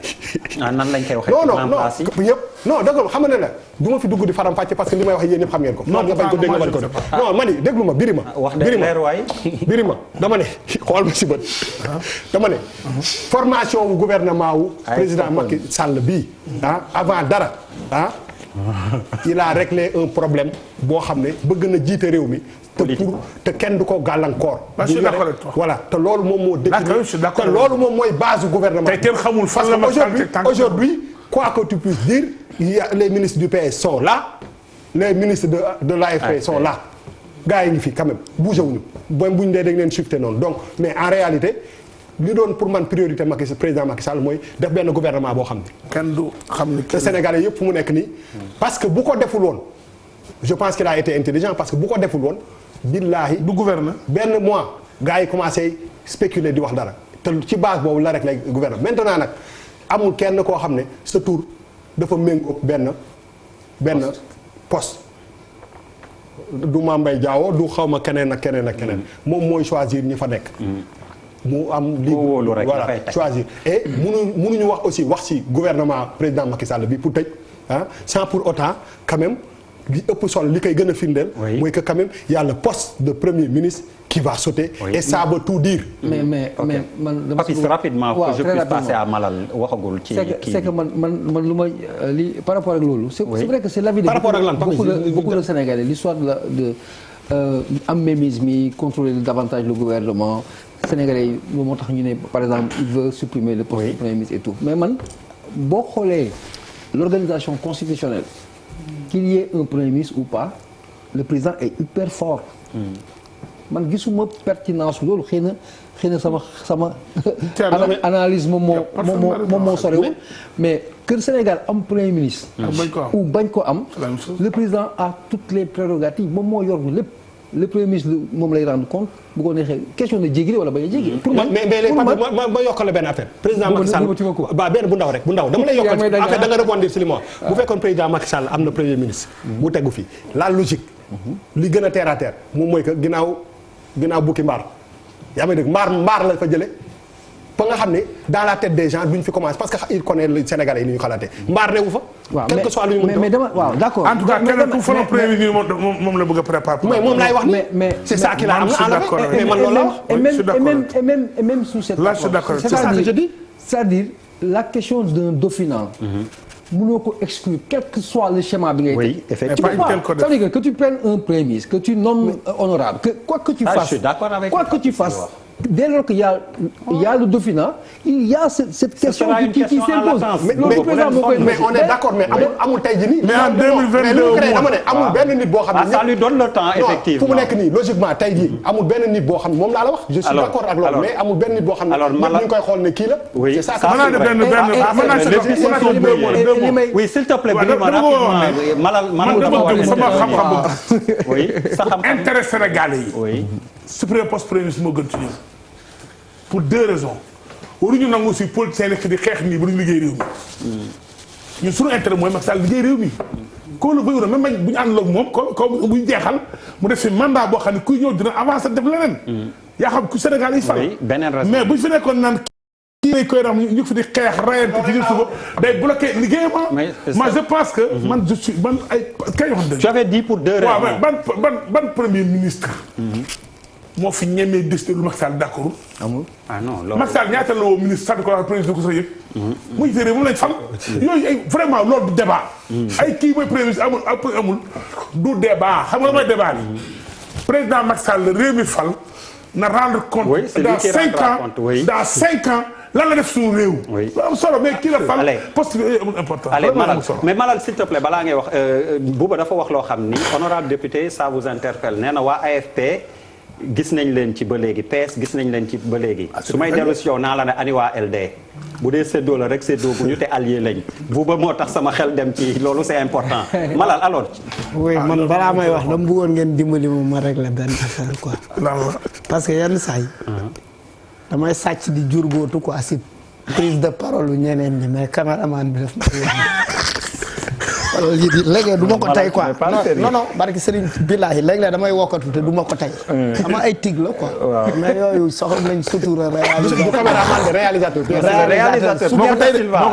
nan lañ koy waxee. non dëgg xam nga ne la du ma fi dugg di faram fàcce parce que li may wax yéen ñëpp xam ngeen ko. non nga bañ ko dégg nga bañ ko dégg non ma ni déglu ma Birima. wax dëgg leer waay Birima dama ne xool ma si bët. dama ne formation wu gouvernement wu président Macky Sall bii avant dara il a réglé un problème boo xam ne bëgg na jiite réew mi. te kenn du ko gàllankoor. voilà te loolu moom moo défini te loolu moom mooy base du gouvernement. tey kenn xamul fan la ma aujourd'hui quoi que tu puisses dire les ministres du PS sont là les ministres de l'AFP sont là gars yi ngi fi quand même bougé wuñu même bu ñu dee dañ leen shifté noonu donc mais en réalité li doon pour man priorité président Macky Sall mooy def benn gouvernement boo xam ne. kenn du xam ni te Sénégalais yëpp fu mu nekk nii. parce que bu ko deful woon je pense qu'il a été intelligent parce que bu ko deful woon. billaahi du gouverneur benn mois gars yi commencé spéculer di wax dara te ci base boobu la rek lay gouverneur maintenant nag amul kenn koo xam ne sa tour dafa méngóog benn poste du Mame Mbaye Diao du xaw ma keneen ak keneen moom mooy choisir ñi fa nekk. mu am li voilà choisir et mënuñu wax aussi wax ci gouvernement président Macky Sall bi pour tëj sans pour autant quand même. li ëpp solo li koy gën a firndeel. mooy que quand même y a le poste de premier ministre qui va sauter. et ça veut tout dire. mais man. Papis rapidement que je puisse passer à Malal waxagul ci kii c'est que man lu ma li par rapport ak loolu. c'est vrai que c'est l'avis de beaucoup de Sénégalais l'histoire de am mainmise mi contrôler davantage le gouvernement sénégalais yi moo tax ñu ne par exemple il veut supprimer le poste de premier ministre et tout mais man boo xoolee l'organisation constitutionnelle. Qu'il y ait un premier ministre ou pas le président est hyper fort. man gisuma pertinence loolu xëy na sama analyse moom moo sorewul mais que le Sénégal am premier ministre. ou bañ ko am. le président a toutes les prérogatives moom moo yor lépp. le premier ministre moom lay rendre compte bu ko neexee question de jéggi wala bañ a jéggi. pour man ma yokkale benn affaire. président Macky Sall ba benn bu ndaw rek bu ndaw dama lay yokkal en fait da nga rebondir si li ma wax. bu fekkoon président Macky Sall am na premier ministre. bu tegu fi la logique. li gën a terre à terre moom mooy que ginnaaw bukki mbaar. yaa may dégg mbaar la fa jële ba nga xam ne dans la tête des gens duñ fi commencé parce que il connaît le Sénégalais yi ni ñu xalaatee mbaar newu fa. waaw quel que soit lu ñu mën mais dama waaw d'accord. en tout cas keneen ku fa premier ministre moom la bëgg a préparer. mais moom laay wax ni c'est ça qu'il a am mais man loolu la wax. et même sous cette là je suis d'accord c'est ça que je dis. c'est-à-dire la question d'un dauphinat. mënoo ko exclure quel que soit le schéma bi ngay. oui effectivement ça veut dire que tu prennes un premier ministre que tu nommes honorable que quoi que tu fasses. je suis d'accord avec quoi que tu fasses. dès lors qu'il y a le dauphinat il y a cette question qui s'impose. mais on est d'accord mais amul tey jii nii. mais en 2022 amul benn nit boo xam ne. ça lui donne le temps effectivement. fu mu nekk nii logiquement tey jii amul benn nit boo xam ne moom laa la wax. je suis d'accord ak loolu mais amul benn nit boo xam ne. alors Malal ñu koy xool ne kii la. oui c'est ça oui s'il te plaît Malal dama sama xam-xam. oui sa xam-xam intérêt sénégalais yi. oui. supprimer poste premier ministre moo gën ci ñun pour deux raisons waruñu nangu si politiciens yi di xeex nii ba duñu liggéey réew mi ñun suñu intérêt mooy Macky Sall liggéey réew mi ko lu bëgg na même bu ñu àndal ak moom ko bu ñu jeexal mu def fi mandat boo xam ne kuy ñëw dina avancer def leneen yaa xam ku Sénégal yi fal mais bu ñu fi nekkoon naan kii lay koy ram ñu fi di xeex rayante ci biir suba day bloqué liggéeyam. moi je pense que man je suis man ay kay wax dëgg. j'avais dit pour deux raisons. waaw ban premier ministre moo fi ñemee décider lu Macky Sall d'accord. amul non loolu. Macky Sall ñaata la woo ministre sant ko la président ko sa yëpp. muy jëree moom lañ fal. yooyu ay vraiment loolu du débat. ay kii mooy premier ministre amul du débat xam nga mooy débat bi. président Macky Sall réew mi fal na rendre compte. oui c'est lui qui rendra compte oui dans 5 ans lan la def suñu réew. oui am solo mais kii la fal. poste bi amul important. allez Malal s'il te plaît balaa ngay wax Bouba dafa wax loo xam ni honorable député ça vous interpelle nee na waa AFP. gis nañ leen ci ba léegi PS gis nañ leen ci ba léegi su may dellu si yow naa la ne ani waa LD bu dee séddoo la rek séddoo bu ñu te allié lañ bu ba moo tax sama xel dem ci loolu c'est important Malal alors. oui man balaa may wax dama bëggoon ngeen dimbali ma régler benn affaire quoi. parce que yenn saa yi damay sàcc di jurgóotu quoi si prise de parole lu ñeneen ñi mais caméraman bi daf ma léegi du ma ko tey quoi non non barki Serigne billahi léeg-léeg damay wokkatu te du ma ko tey ama ay tig la quoi mais yooyu soxla nañ sutura réalisateur moo ko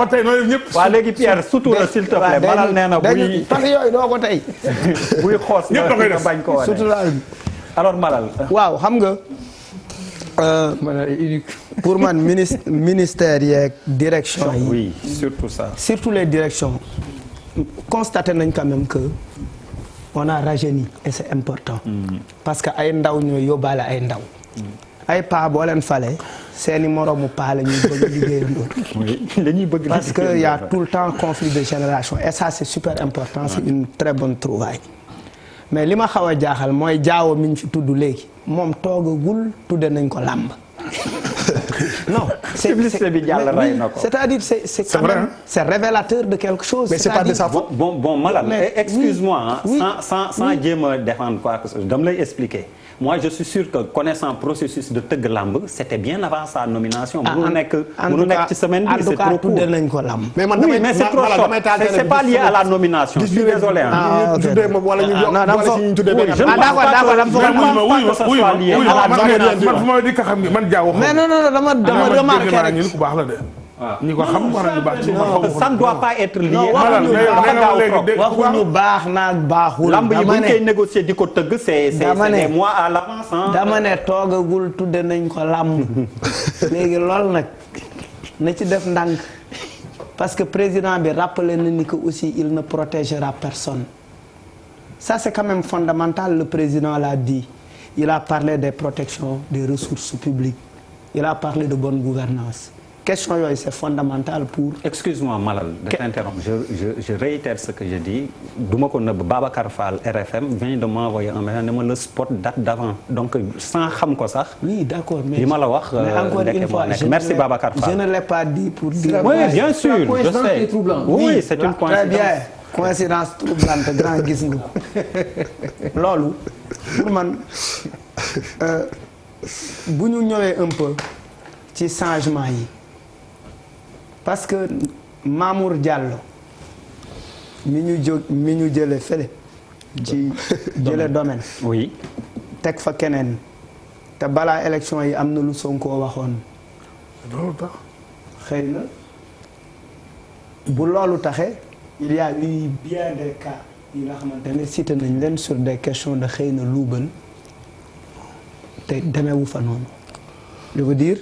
tey noonu ñëpp waa léegi Pierre sutura s'il te plaît Malal nee na buy parce que yooyu doo ko tey buy xoos nga bañ ko wane sutura alors Malal waaw xam nga pour man ministère yeeg direction yi oui surtout ça surtout les directions constaté nañ quand même que on a rajeuni et c'est important parce que ay ndaw ñooy yóbbaale ay ndaw ay paa boo leen fale seeni moroomu paa la ñuy bëgg liggéeyandoo dañuy bëgg parce que y a tout le temps conflit de génération et ça c'est super important c'est une très bonne trouvaille mais li ma xaw a jaaxal mooy jaawo mi ñu fi tudd léegi moom toogagul tudde nañ ko làmb non c'est-à-dire c'est quand même c'est révélateur de quelque chose mais c'est pas de sa faute bon Malal excuse-moi sans jéem a défendre quoi que ce soit dama lay expliquer moi je suis sûr que connaissant processus de tëgg lamb c'était bien avant sa nomination. mënu nekk ci semaine bi c'est trop court. nañ ko lamb. mais man damay mais c'est trop short c'est pas lié à la nomination. je suis désolé ah ok wala ñu tuddee benn man fu ma di ko xam man jaaw. mais non dama remarqué rek ñu ku baax la de. ñi ko xam war nañu baax ci ça ne doit pas être lié. waxuñu baax naag baaxul. lamb yi bu ñu koy négocier di ko tëgg c'est des mois à l'avance. dama ne toogagul tudde nañ ko lamb léegi loolu nag na ci def ndànk parce que président bi rappelé na ni que aussi il ne protégera personne ça c'est quand même fondamental. Le président l'a dit, il a parlé des protections des ressources publiques, il a parlé de bonne gouvernance. Question yooyu c'est fondamental pour. Excuse-moi Malal de t'interrompre, je réitère ce que je dis. Duma ko nëbb Babacar Fall RFM vient de m'envoyer un message ne ma le spot date d'avant donc sans xam ko sax. Oui d'accord mais li ma la wax. encore une fois merci Babacar Fall. je ne l'ai pas dit pour dire. Oui bien sûr je sais. Oui c'est une coïncidence. Très bien coïncidence troublante grand gis nga ko loolu pour man bu ñu ñëwee un peu ci changement yi. Parce que Mamour Diallo mi ñu jële fële ci jële domaine oui teg fa keneen te balaa élection yi am na lu Sonko waxoon loolu tax xëy na bu loolu taxee il y a eu bien des cas yi nga xamante ne cité nañ leen sur des questions de xëy na luubal te demewu fa noonu je veux dire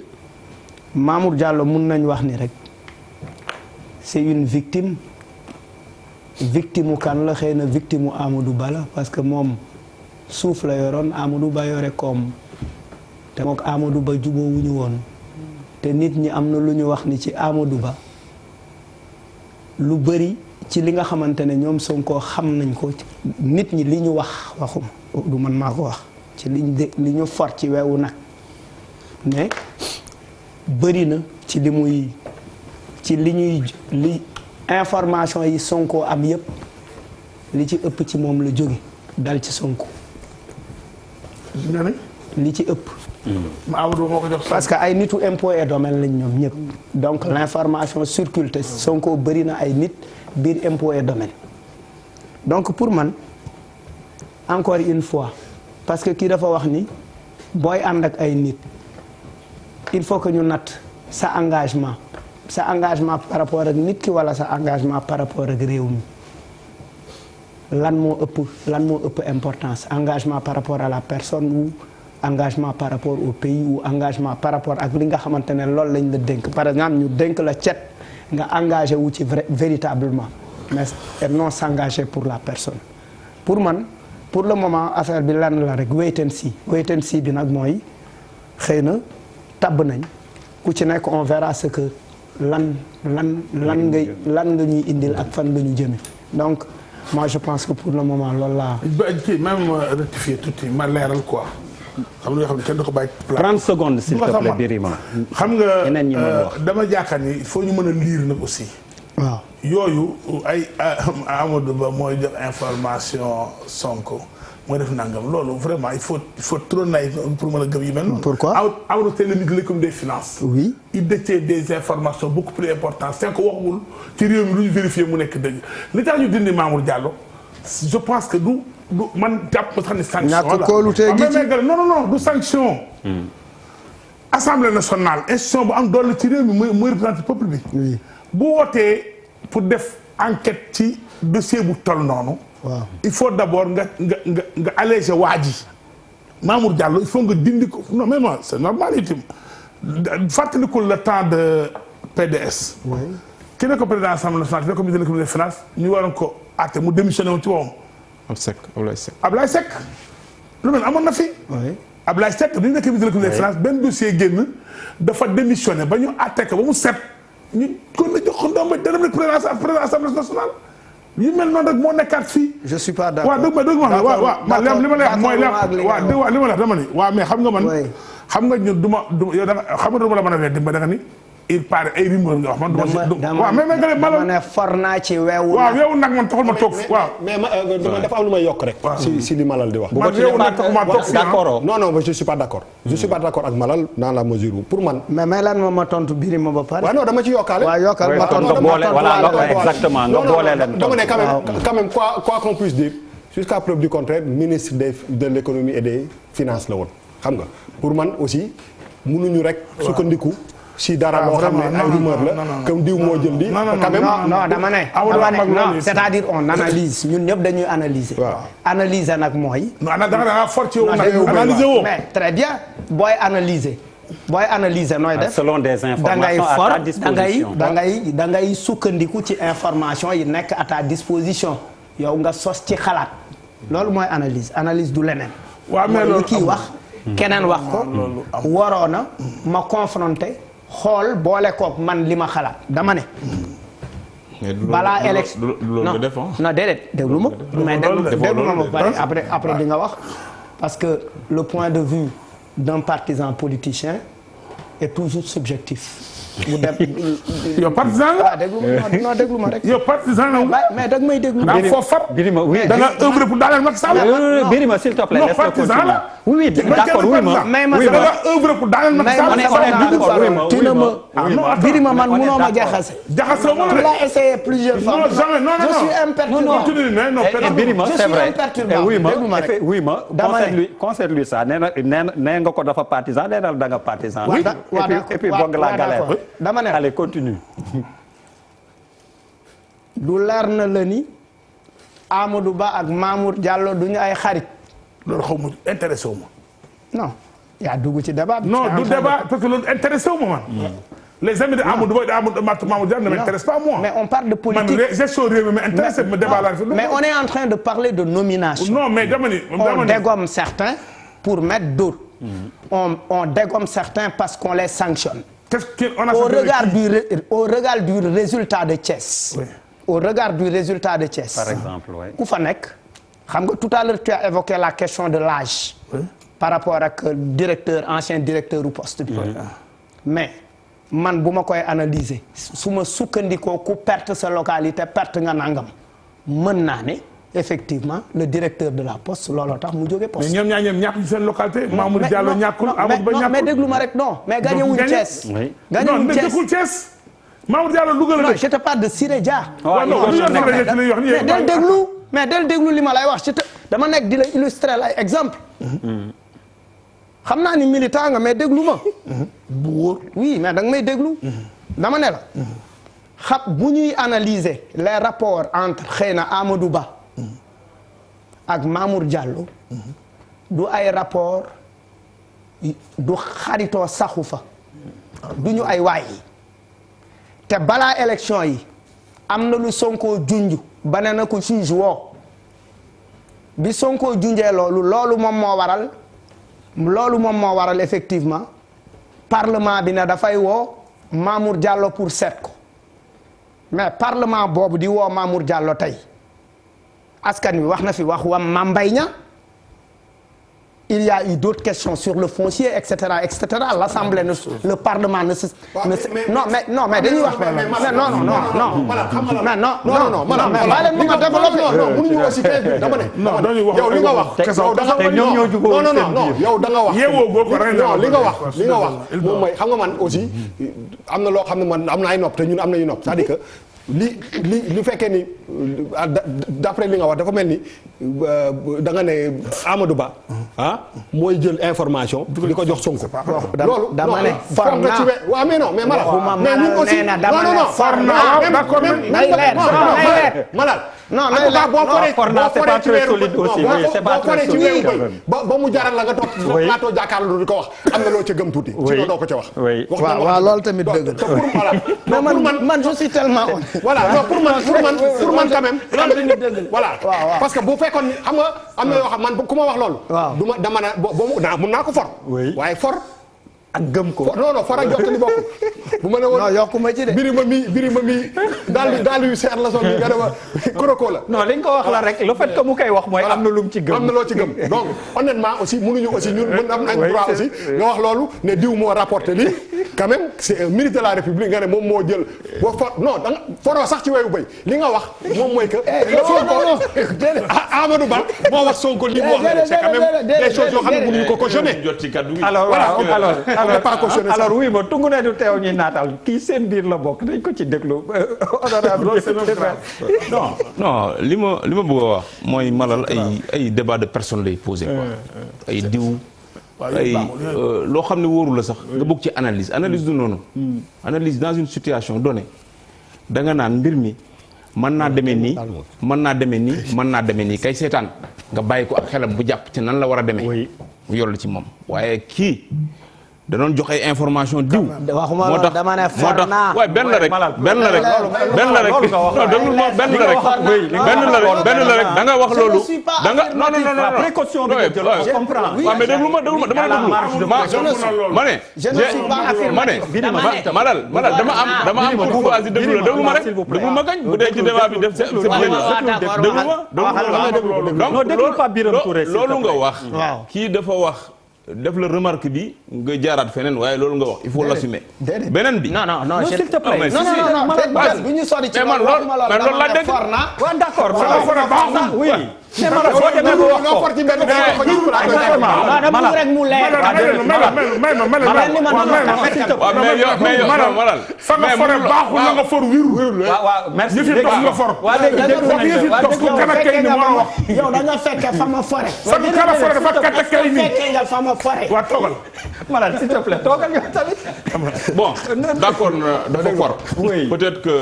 Mamour Diallo mun nañ wax ni rek c'est une victime kan la xëy na victime u Amadou Ba la parce que moom suuf la yoroon Amadou Ba yore koom te mook Amadou Ba jubóowuñu woon te nit ñi am na lu ñu wax ni ci Amadou Ba lu bëri ci li nga xamante ne ñoom Sonko xam nañ ko nit ñi li ñu waxuma du man maa ko wax ci li ñu for ci weewu nag mais bëri na ci li information yi Sonko am yépp li ci ëpp ci moom la jóge dal ci Sonko li ci ëpp parce que ay nitu impôt et domaine lañ ñoom ñëpp donc l'information circule te Sonko bëri na ay nit biir impôt et domaine donc pour man encore une fois parce que kii dafa wax ni booy ànd ak ay nit il faut que ñu natt sa engagement par rapport ak nit ki wala sa engagement par rapport ak réew mi lan moo ëpp importance engagement par rapport à la personne ou engagement par rapport au pays ou engagement par rapport ak li nga xamante ne loolu lañ la dénk par exemple ñu dénk la cet nga engagé wu ci véritablement mais non s'engager pour la personne pour man pour le moment affaire bi lan la rek wait and see bi nag mooy xëy na tabb nañ ku ci nekk on verra ce que lan nga ñuy indil ak fan nga ñu jëme donc moi je pense que pour le moment loolu laa. kii même rectifier tuuti ma leeral quoi. xam nga yoo xam ne kenn du ko bàyyi. 30 secondes s'il te plaît Birima. xam nga dama jàkkaar ni il faut ñu mën a lire nag aussi. waaw yooyu ay Amadou Ba mooy jox information Sonko mooy def nangam loolu vraiment il faut trop naïf pour mën a gëm yu mel noonu. Pourquoi Amadou c'est le ministre de l'économie des finances. oui il détient des informations beaucoup plus importantes c'est que waxul ci réew mi lu ñu vérifier mu nekk dëgg li tax ñu dindi Mamour Diallo je pense que du man jàpp ma sax ni sanction la ñàkk kóolute gi ci non du sanction. Assemblée nationale institution bu am doole ci réew mi mooy représenter peuple bi. oui bu wootee pour def enquête ci dossier bu toll noonu. waaw il faut d'abord nga alléger waa ji Mamour Diallo il faut nga dindi ko non mais moi c'est normal itam fàttalikul le temps de PDS. oui ki ne ko président assemblée nationale ki ne ko ministre de l'économie et des finances ñu waroon ko àtte mu démissionné woon ci woom. Ablaye Seck lu mel amoon na fi. oui Ablaye Seck bi ñu nekk ministre de l'économie et des finances benn dossier génn dafa démissionné ba ñu àtte ko ba mu set ñu kon la jox ko ndomba dana nekk président assemblée nationale. yu mel noonu rek moo nekkaat fii. je suis pas d'accord waaw dëgg ma li ma lay wax mooy waaw li ma lay wax dama ni waaw mais xam nga man. xam nga ñun du ma yow da nga xam nga du ma la mën a weddi ba da nga ni il paraît ay rumeur nga wax man. waaw dama ne for naa ci weewu. waaw weewu nag man taxul ma toog waaw. mais dafa am lu may yokk rek. si li Malal di wax. man weewu nag taxul ma toog d'accord non je suis pas d'accord. je suis pas d'accord ak Malal dans la mesure où pour man. mais lan ma tontu Birima ba pare. waaw non dama ci yokkaale. waaw yokkal ma tontu nga boole voilà exactement nga boole leen. dama ne quand même quoi qu'on puisse dire jusqu'à preuve du contraire ministre de l'économie et des finances la woon xam nga pour man aussi mënuñu rek sukkandiku. si dara loo xam ne ay rumeur la comme diw moo jël di quand même non dama ne non c'est-à-dire on analyse ñun ñëpp dañuy analyser. analyser nag mooy. non da nga fort ci analyser woo. mais très bien booy analyser nooy def. selon des informations à ta disposition da ngay sukkandiku ci information yi nekk à ta disposition yow nga sos ci xalaat loolu mooy analyse du leneen. waaw mais loolu kii wax keneen wax ko. waroon na ma confronter. xool boole kook man li ma xalaat dama ne. balaa élection non déedéet déglu ma. mais déglu ma ba pare après di nga wax. parce que le point de vue d'un partisan politicien est toujours subjectif. bu dem yow partisan la. non déglu ma rek. yow partisan la. mais dag may déglu. daa foo fat. Birima oui da nga œuvre pour daaneel Macky Sall. Birima s'il te plaît. non partisan la. oui d'accord oui ma. da nga œuvre pour daaneel Macky Sall. Birima man munoo ma jaxase. jaxase moo tu l'as essayé plusieurs fois. non jamais non je suis imperturbable. Birima c'est vrai oui ma concerne lui ça nee nga ko dafa partisan nee na da nga partisan. et puis boog la galère. dama ne allez continue. du leer na la ni Amadou Ba ak Mamour Diallo duñu ay xarit. loolu xaw ma intéressé wu ma. non yaa dugg ci débat bi. non du débat parce que loolu intéressé wu ma man. les amis de Amadou Ba et Mamour Diallo ne m'intéressent pas moi. mais on parle de politique man gestion réew mi m'intéresse me débat la. mais on est en train de parler de nomination. non mais dama ni. on dégomme certains pour mettre d'autres. on dégomme certains parce qu'on les sanctionne. Au regard du résultat de Thiès. Oui. Au regard du résultat de Thiès. Par exemple, oui. ku fa nekk xam nga tout à l'heure tu as évoqué la question de l'âge. Oui. Par rapport ak ancien directeur u poste bi. Oui. Mais man bu ma koy analyser su ma sukkandikoo ku perte sa localité perte nga nangam mën naa ne effectivement le directeur de la poste looloo tax mu jóge poste. mais ñoom ñàkk ci seen localité. Mamour Diallo ñàkkul Amadou Ba ñàkkul mais déglu ma rek non. mais gagné wuñ Thiès. oui gagné wuñ Thiès non Thiès. Mamour Diallo Louga la non je te parle de Siré Dia. waaw mais del déglu li ma lay wax dama nekk di la illustrer ay exemple xam naa ni militant nga mais déglu ma. bu wóor. oui mais da nga may déglu. dama ne la. bu ñuy analyser les rapports entre xëy na Amadou Ba. ak Mamour Diallo. du ay rapport du xaritoo saxu fa. du ñu ay waay yi. te balaa élection yi am na lu Sonko junj ba ne na ko juge woo bi Sonko junjee loolu moom moo waral effectivement parlement bi ne dafay woo Mamour Diallo pour seet ko mais parlement boobu di woo Mamour Diallo tey askan wi wax na fi wax wam Mame Mbaye Niang il y a eu d'autres questions sur le foncier etc. l'Assemblée le Parlement ne se non mais dañuy wax non mënuñu aussi dama ne yow li nga wax yow da nga wax li nga wax moom mooy xam nga man aussi am na loo xam ne man am na ay nopp te ñun am nañu nopp c'est-à-dire que li fekkee ni d'après li nga wax dafa mel ni da nga ne Amadou Ba mooy jël information di ko jox Sonko. loolu dama ne for naa ci waaw mais non mais Malal mais ñun aussi non for naa d'accord Malal non boo foree ci weeru ba mu jaral la nga toog plateau jàkkaarloo di ko wax am na loo ca gëm tuuti sinon doo ko ca wax waaw loolu tamit dëgg la mais man je suis tellement voilà non pour man quand même voilà parce que bu fekkoon xam nga am na yoo xam man ku ma wax loolu du ma dama na mun naa ko for waaye for ak gëm ko non for ak jottali bokk bu ma ne woon non yokku ma ci de birima mi daal yu seer la sol bi nga dema koroko la non li nga ko wax la rek le fait que mu koy wax mooy am na lu mu ci gëm am na loo ci gëm donc honnêtement aussi mënuñu aussi ñun mën am nañ droit aussi nga wax loolu ne diw moo rapporté lii quand même c'est un ministre de la République nga ne moom moo jël boo for non da nga foroo sax ci weyu bëy li nga wax moom mooy que Sonko Amadou Ba moo wax Sonko lii mu wax c'est quand même des choses yoo xam ne mënuñu ko cautionner alors oui ma tungu ne du teew ñuy naatal kii seen biir la bokk dañ ko ci déglu honorable non li ma bëgg a wax mooy Malal ay débat de personne lay posé quoi ay diw ay loo xam ne wóoru la sax nga bëgg ci analyse du noonu analyse dans une situation donnée da nga naan mbir mi mën naa demee nii mën naa demee nii kay seetaan nga bàyyi ko ak xelam bu jàpp ci nan la war a demee mu yoll ci moom waaye kii da doon jox ay information diw. waxuma loolu dama ne for naa waaye benn la rek non déglu ma benn la rek da nga wax loolu da nga non précaution bi nga jël je comprends waaw mais déglu ma dama ne Malal dama am courtoisie déglu ma rek déglu ma kañ bu dee ci débat bi def c'est déglu ma loolu nga wax kii dafa wax def la remarque bi nga jaaraat feneen waaye loolu nga wax il faut l'assumer beneen bi non s'il te plaît non bu ñu sori ci loolu la dégg waaw d'accord oui mais Malal boo demee ba wax ko for ci benn dama rek mu leer Malal fa nga fore baaxul la nga for wiru waaw merci yëfi dof nga for yëfi dof ko kan ak kay ni moo wax yow da nga fekke fa ma fore sa du kala fore dafa kat ak kay ni fekke nga fa ma fore waa toogal Malal s'il te plaît toogal yow tamit bon d'accord dafa for peut-être que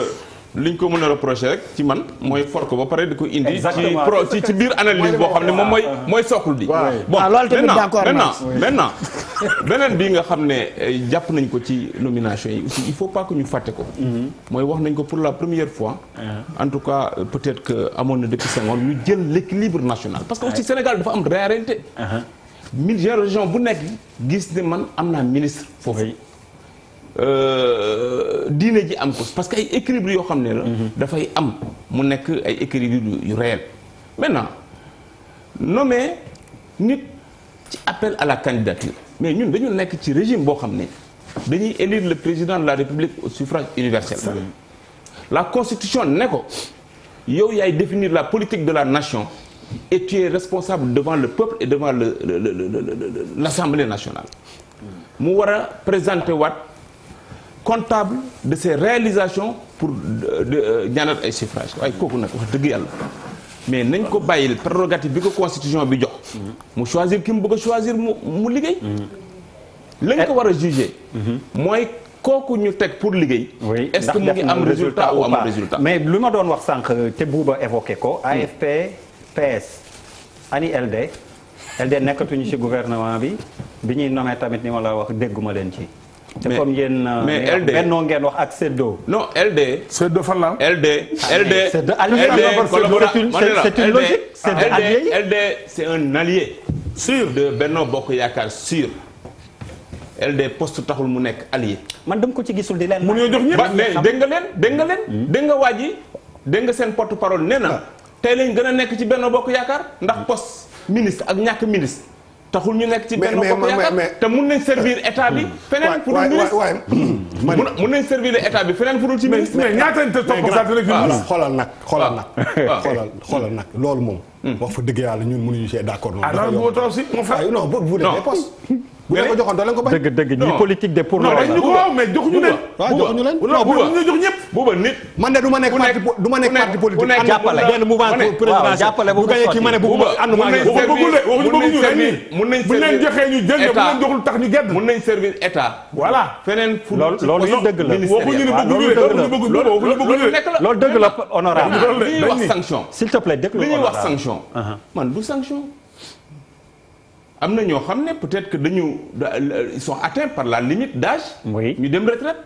liñ ko mën a reprocher rek ci man mooy for ko ba pare di ko indi ci biir analyse boo xam ne moom mooy sookul bi bon maintenant beneen bi nga xam ne jàpp nañ ko ci nomination yi aussi il faut pas que ñu fàtte ko mooy wax nañ ko pour la première fois en tout cas peut-être que amoon na depuis Senghor ñu jël l'équilibre national parce que aussi Sénégal dafa am réalité région bu nekk gis ne man am naa ministre foofu diine ji am ko parce que ay équilibre yoo xam ne la dafay am mu nekk ay équilibre yu réel maintenant nommé nit ci appel à la candidature mais ñun dañu nekk ci régime boo xam ne dañuy élire le président de la République au suffrage universel la constitution ne ko yow yaay définir la politique de la nation et tu es responsable devant le peuple et devant l'Assemblée nationale mu war a présenter waat comptable de ses réalisations pour ñaanal ay suffrage waaye kooku nag wax dëgg yàlla mais nañ ko bàyyil prérogative bi ko constitution bi jox mu choisir ki mu bëgg a choisir mu liggéey lañ ko war a juger mooy kooku ñu teg pour liggéey est-ce que mu ngi am résultat ou amul résultat mais lu ma doon wax sànq te Bouba évoqué ko AFP PS ani LD nekkatuñu ci gouvernement bi ñuy nommé tamit ni ma la wax dégguma leen ci te comme yéen mais LD bennoo ngeen wax ak Seddo. non LD. Seddo fan la. LD. c'est une logique. LD c'est un allié. sûr de Benno Bokk Yaakaar sûr. LD poste taxul mu nekk allié. man dama ko ci gisul di leen. mu ñoo jox ñëpp mais dégg nga leen. dégg nga waa ji dégg nga seen porte parole nee na. tey lañ gën a nekk ci Benno Bokk Yaakaar ndax poste ministre ak ñàkk ministre taxul ñu nekk ci benn bopp yaakaar te mun nañ servir état bi feneen fu dul ministre mun nañ servir état bi feneen fu dul ci ministre mais ñaata nit topp xoolal nag loolu moom wax fa dëgg yàlla ñun mënuñu see d'accord non bu dee poste bu leen ko joxoon doo leen ko bañ. dëgg ñi politique de pour. non mais joxuñu leen. waaw joxuñu leen. ñu jox ñëpp. buuba nit. man de du ma nekk parti politique. nekk jàppale benn mouvement présidentiel. jàppale bu ki ma ne bu ànduma ak yow. mun nañ bu leen joxee ñu jënd bu leen joxul tax ñu gedd. mun nañ servir état. voilà feneen fu. loolu dëgg la waxuñu ne bëgguñu nekk la. loolu dëgg la honorable. li ñuy wax sanction. s'il te plaît déglu li ñuy wax sanction. man du sanction. am na ñoo xam ne peut-être que ils sont atteints par la limite d'âge. oui ñu dem retraite.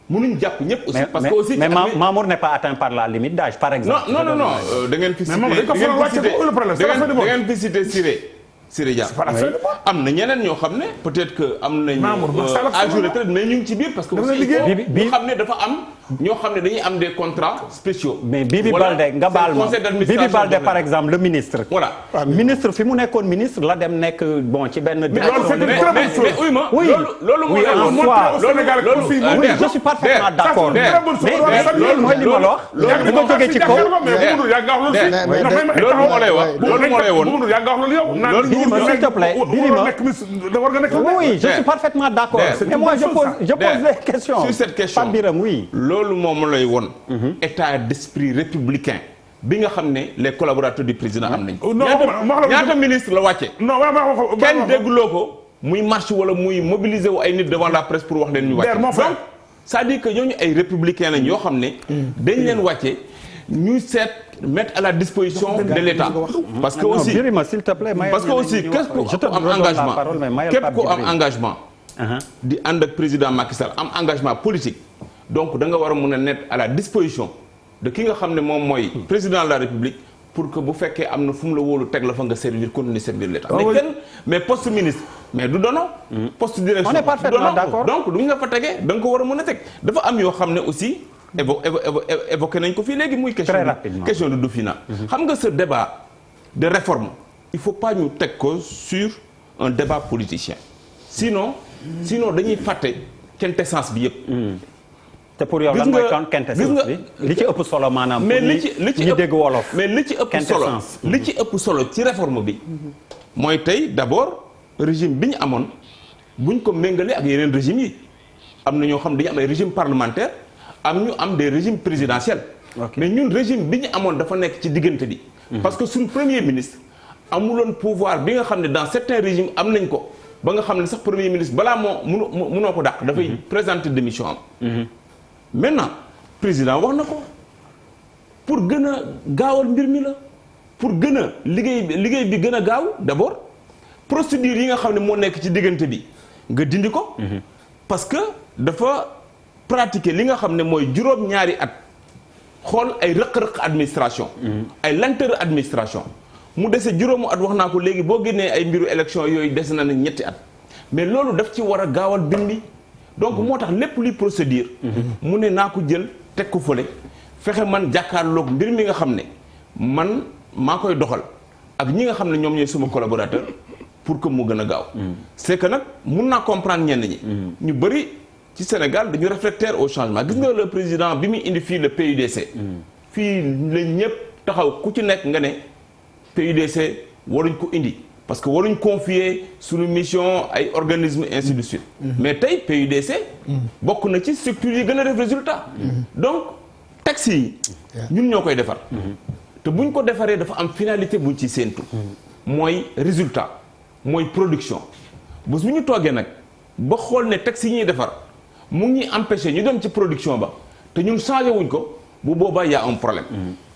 mënuñ jàpp ñëpp aussi. parce que aussi mais Mamour n'est pas atteint par la limite d'âge par exemple. non da ngeen fi cité Siré Dia. am na ñeneen ñoo xam ne peut-être que am nañ âge retraite mais ñu ngi ci biir parce que aussi ñu xam ne dafa am ñoo xam ne dañuy am des contrats spéciaux. mais Bibi Baldé nga baal ma Bibi Baldé par exemple le ministre. voilà ministre fi mu nekkoon ministre la dem nekk bon ci benn. mais oui ma. loolu moo lay woon oui je suis parfaitement d'accord. mais loolu mooy li ma la wax. loolu moo jógee ci kaw. loolu moo lay wax loolu moo lay woon. s'il te plaît oui je suis parfaitement d'accord. mais moi je pose des questions. sur cette question Pape Birame oui. loolu moom lay woon. état d'esprit républicain bi nga xam ne les collaborateurs du président am nañ ko. ñaata ministre la wàcce. kenn dégguloo ko muy marche wala muy mobiliser wu ay nit devant la presse pour wax leen ñu wàcce. donc c'est-à-dire que ñooñu ay républicains lañ yoo xam ne. dañ leen wàcce ñu seet mettre à la disposition de l'État. parce que aussi s'il te plaît parce que aussi képp ku am engagement képp ku am engagement. di ànd ak président Macky Sall am engagement politique. donc da nga war a mun a nekk à la disposition de ki nga xam ne moom mooy président de la République pour que bu fekkee am na fu mu la wóolu teg la fa nga servir continuer servir l'État. mais poste ministre mais du dono. poste direction on est parfaitement d'accord donc du ñu la fa tegee da nga ko war a mun a teg dafa am yoo xam ne aussi évoqué nañ ko fii léegi muy question de Dofina. xam nga ce débat de réforme il faut pas ñu teg ko sur un débat politicien sinon dañuy fàtte quintessence bi yëpp. te pour yow lan mooy quintessence bi li ci ëpp solo maanaam. mais li ci dégg wolof. mais li ci ëpp solo ci réforme bi. mooy tey d'abord régime bi ñu amoon buñ ko méngalee ak yeneen régime yi am na ñoo xam dañu am ay régime parlementaire am ñu am des régimes présidentiels. mais ñun régime bi ñu amoon dafa nekk ci diggante bi. parce que suñ premier ministre amuloon pouvoir bi nga xam ne dans certains régimes am nañ ko ba nga xam ne sax premier ministre balaa munoo ko dàq. dafay présenter démission am. maintenant président wax na ko pour gën a gaawal mbir mi la pour gën a liggéey bi gën a gaaw d'abord procédure yi nga xam ne moo nekk ci diggante bi nga dindi ko. parce que dafa pratiquer li nga xam ne mooy juróom-ñaari at xool ay rëq-rëq administration. ay lenteur administration mu dese juróomu at wax naa ko léegi boo génnee ay mbiru élection yooyu des na nag ñetti at mais loolu daf ci war a gaawal mbir mi. donc moo tax lépp luy procédure. mu ne naa ko jël teg ko fële fexe man jàkkaarloog mbir mi nga xam ne man maa koy doxal ak ñi nga xam ne ñoom ñooy suma collaborateur pour que mu gën a gaaw. c'est que nag mun naa comprendre ñenn ñi. ñu bëri ci Sénégal dañu réfractaire au changement gis nga le président bi muy indi fii le PUDC. fii la ñëpp taxaw ku ci nekk nga ne PUDC waruñ ko indi. parce que waruñ confier suñu mission ay organismes ainsi de suite. mais tey PUDC. bokk na ci structure yi gën a def résultat. donc texte yi. ñun ñoo koy defar. te buñ ko defaree dafa am finalité buñ ci séentu. mooy résultat mooy production. bés bu ñu toogee nag ba xool ne texte yi ñuy defar mu ngi ñuy empêcher ñu dem ci production ba te ñun changé wuñ ko bu boobaa y a un problème.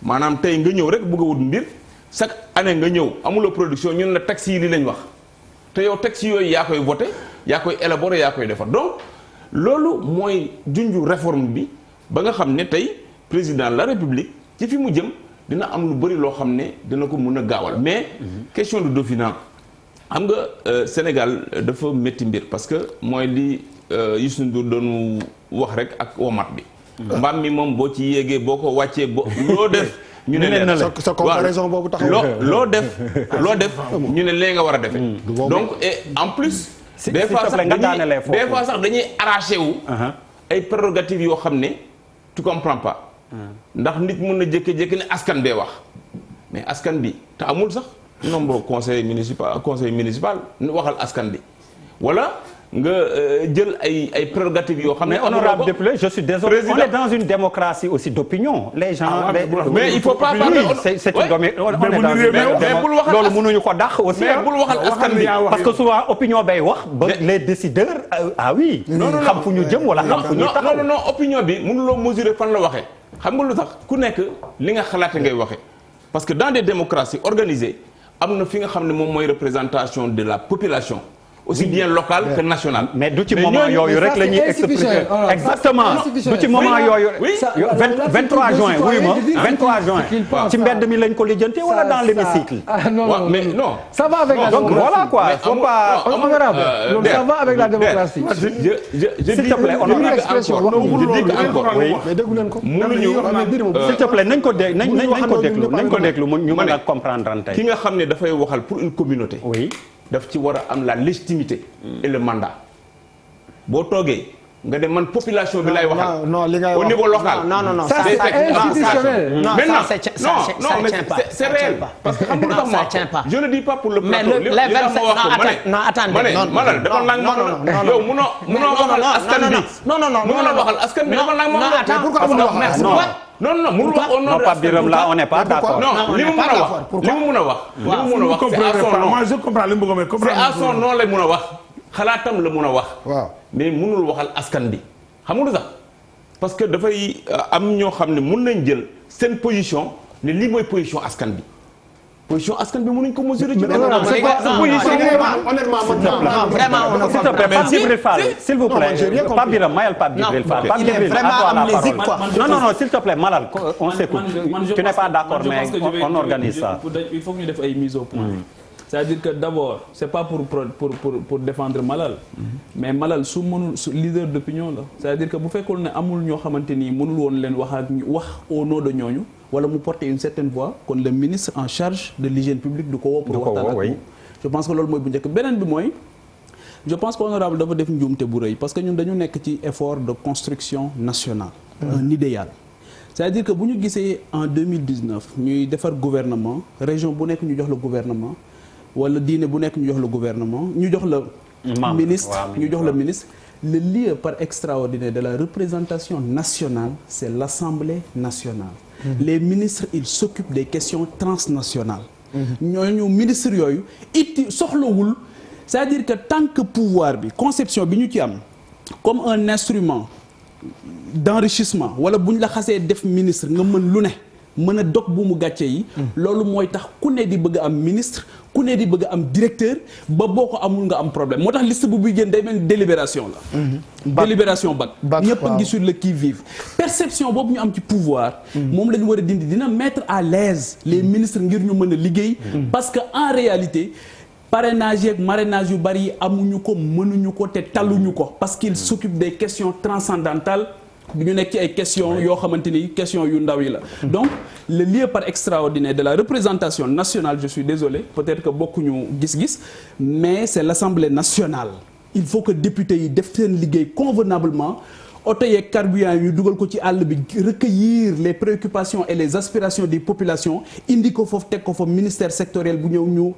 maanaam tey nga ñëw rek bëgg a wut mbir. chaque année nga ñëw amuloo production ñun la taxes yi li lañ wax te yow taxes yooyu yaa koy voté yaa koy élaboré yaa koy defar donc loolu mooy junju réforme bi ba nga xam ne tey président de la république ci fi mu jëm dina am lu bëri loo xam ne dina ko mun a gaawal mais question de Dofina xam nga Sénégal dafa métti mbir parce que mooy li Youssou Ndour doon wax rek ak womat bi mbaam mi moom boo ci yéegee boo ko wàccee loo def ñu ne leen sa comparaison boobu taxaw loo def ñu ne lee nga war a defee donc et en plus des fois sax dañuy arraché wu ay prérogatives yoo xam ne tu comprends pas ndax nit mun na jékki-jékki ne askan bee wax mais askan bi te amul sax nombre conseil municipal waxal askan bi wala nga jël ay prérogatives yoo xam ne. mais honorable député je suis désolé on est dans une démocratie aussi d'opinion les gens. mais il faut pas parler c'est loolu mënuñu ko dàq aussi. mais bul waxal askan bi parce que souvent opinion bay wax. ba les décideurs ah oui. xam fu ñu jëm wala xam fu ñu taxaw. non opinion bi mënuloo mesurer fan la waxee xam nga lu tax ku nekk li nga xalaate ngay waxee parce que dans des démocraties organisées am na fi nga xam ne moom mooy représentation de la population. aussi bien local que national. mais du ci moment yooyu rek la ñuy expliquer exactement du ci moment yooyu. 23 juin wuyu ma 23 juin. ci mbedd mi lañ ko lijjanti wala dans l'hémicycle. non mais non. ça va avec la donc voilà quoi faut pas. honorable loolu ça va avec la démocratie. s'il te plaît honorable mais déggu leen ko. s'il te plaît nañ ko dégg nañ ko déglu ñu mën a comprendre tey. ki nga xam ne dafay waxal pour une communauté. oui. daf ci war a am la légitimité et le mandat boo toogee nga dem man population bi lay waxal. non li ngay wax au niveau local. non ça c'est institutionnel. non c'est réel parce que xam nga lu tax ma je ne dis pas pour le plateau. mais les 27 non attendez non malal dafa nang ma yow munoo waxal askan bi. munoo waxal askan bi dafa nang ma non mënul wax au nom de Pape Birame là on n'est pas d'accord. non li mu mën a wax c'est à son nom. moi je comprends li mu bëgg a wax. c'est à son nom la mën a wax xalaatam la mën a wax. waaw mais mënul waxal askan bi xam nga lu sax parce que dafay am ñoo xam ne mën nañ jël seen position ne lii mooy position askan bi. position askan bi mënuñ ko mesurer ci honnêtement s'il te plaît Pape Djibril Fall s'il vous plaît Pape Birame mayal Pape Djibril Fall Pape Djibril non s'il te plaît Malal on s'écoute tu n'es pas d'accord mais on organise ça il faut que ñu def ay mise au point c'est-à-dire que d'abord c'est pas pour défendre Malal mais Malal su leader d'opinion la c'est-à-dire que bu fekkoon ne amul ñoo xamante ni mënul woon leen wax au nom de ñooñu wala mu porter une certaine voix kon le ministre en charge de l'hygiène publique du ko woo pour waxtaan ak moom je pense que loolu mooy bu njëkk beneen bi mooy je pense que honorable dafa def njuumte bu rëy parce que ñun dañu nekk ci effort de construction nationale un idéal c'est-à-dire que bu ñu gisee en 2019 ñuy defar gouvernement région bu nekk ñu jox la gouvernement wala diine bu nekk ñu jox la gouvernement ñu jox la ministre ñu jox la ministre le lieu par extraordinaire de la représentation nationale c'est l'Assemblée nationale les ministres ils s'occupent des questions transnationales ñooñu ministres yooyu soxlawul c'est-à-dire que tant que pouvoir bi conception bi ñu ci am comme un instrument d'enrichissement wala bu ñu la xasee def ministre nga mën lu ne mën a dog bu mu gàcce yi loolu mooy tax ku ne di bëgg am ministre ku ne di bëgg am directeur ba boo ko amul nga am problème moo tax liste bu buy génn day mel ni délibération la délibération bac ñëpp a ngi sur le qui-vive perception boobu ñu am ci pouvoir moom la ñu war a dindi dina mettre à l'aise les ministres ngir ñu mën a liggéey parce que en réalité parrainage ak marrainage yu bari yi amuñu ko mënuñu ko te talluñu ko parce qu'ils s'occupent des questions transcendantales du ñu nekk ci ay questions yoo xamante ni questions yu ndaw yi la donc le lieu par extraordinaire de la représentation nationale je suis désolé peut-être que bokkuñu gis-gis mais c'est l'Assemblée nationale il faut que députés yi def seen liggéey convenablement oto yeeg carburant yi ñu dugal ko ci àll bi recueillir les préoccupations et les aspirations des populations indi ko foofu teg ko fa ministère sectoriel bu ñëw ñu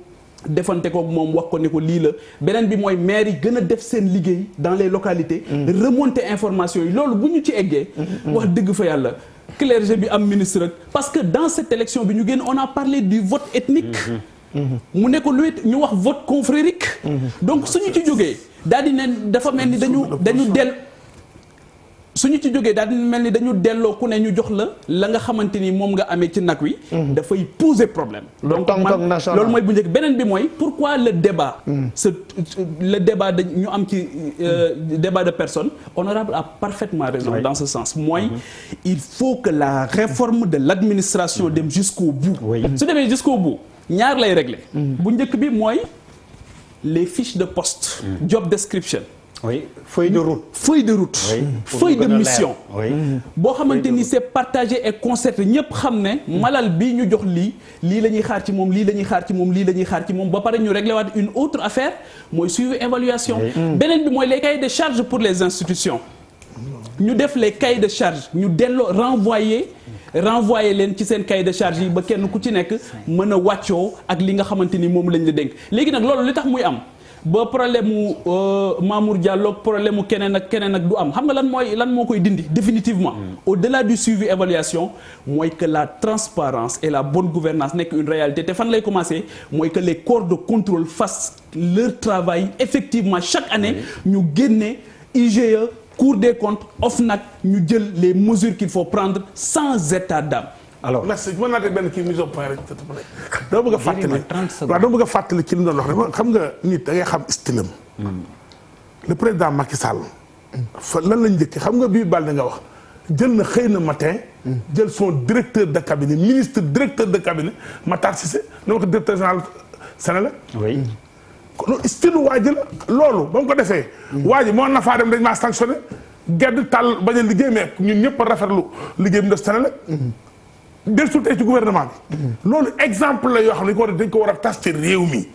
defante ko moom wax ko ne ko lii la beneen bi mooy maire yi gën a def seen liggéey dans les localités remonter information yi loolu bu ñu ci eggee wax dëgg fa yàlla clergé bi am ministre rek parce que dans cette élection bi ñu génn on a parlé du vote ethnique mu ne ko lu ñu wax vote confrérique donc suñu ci jógee daal di ne dafa mel ni dañu suñu ci jógee daal di mel ni dañu delloo ku ne ñu jox la nga xamante ni moom nga amee ci nag wi dafay poser problème donc man loolu mooy bu njëkk beneen bi mooy pourquoi le débat le débat ñu am ci débat de personnes honorable a parfaitement raison dans ce sens mooy il faut que la réforme de l'administration dem jusqu'au bout su demee jusqu'au bout ñaar lay régler bu njëkk bi mooy les fiches de poste job description oui feuille de route. feuille de route. Oui, feuille de mission. oui. boo xamante ni c'est partagé et concerté ñëpp xam ne. malal bii ñu jox lii la ñuy xaar ci moom lii la ñuy xaar ci moom lii la ñuy xaar ci moom ba pare ñu réglé waat une autre affaire mooy suivi évaluation. beneen bi mooy les cahiers de charge pour les institutions. ñu def les cahiers de charge ñu delloo renvoyer leen ci seen cahier de charge yi ba kenn ku ci nekk mën a wàccoo ak li nga xamante ni moom lañ la dénk léegi nag loolu li tax muy am. ba problème mu Mamour Diallo problème mu keneen ak du am xam nga lan moo koy dindi définitivement au-delà du suivi évaluation mooy que la transparence et la bonne gouvernance nekk une réalité te fan lay commencer mooy que les corps de contrôle fassent leur travail effectivement chaque année ñu génne IGE Cour des comptes OFNAC ñu jël les mesures qu'il faut prendre sans état d'âme. alors merci mën naa def benn kii mise au point rek dama bëgg a fàttali waaw dama bëgg a fàttali ci li mu doon wax rek xam nga nit da ngay xam stylam le président Macky Sall fa lan lañ njëkk xam nga bii bal nga wax jël na xëy na matin jël son directeur de cabinet ministre directeur de cabinet Matar Cissé na ko directeur général Sénégal oui loolu style waa ji la loolu ba mu ko defee waa ji moo na faa dem dañ maa sanctionné gedd tàll bañ a liggéey mais ñun ñëpp a rafetlu liggéey bi def Sénégal del sul tey ci gouvernement bi loolu exemple la yoo xam ne dañ ko war a tas ci réew mi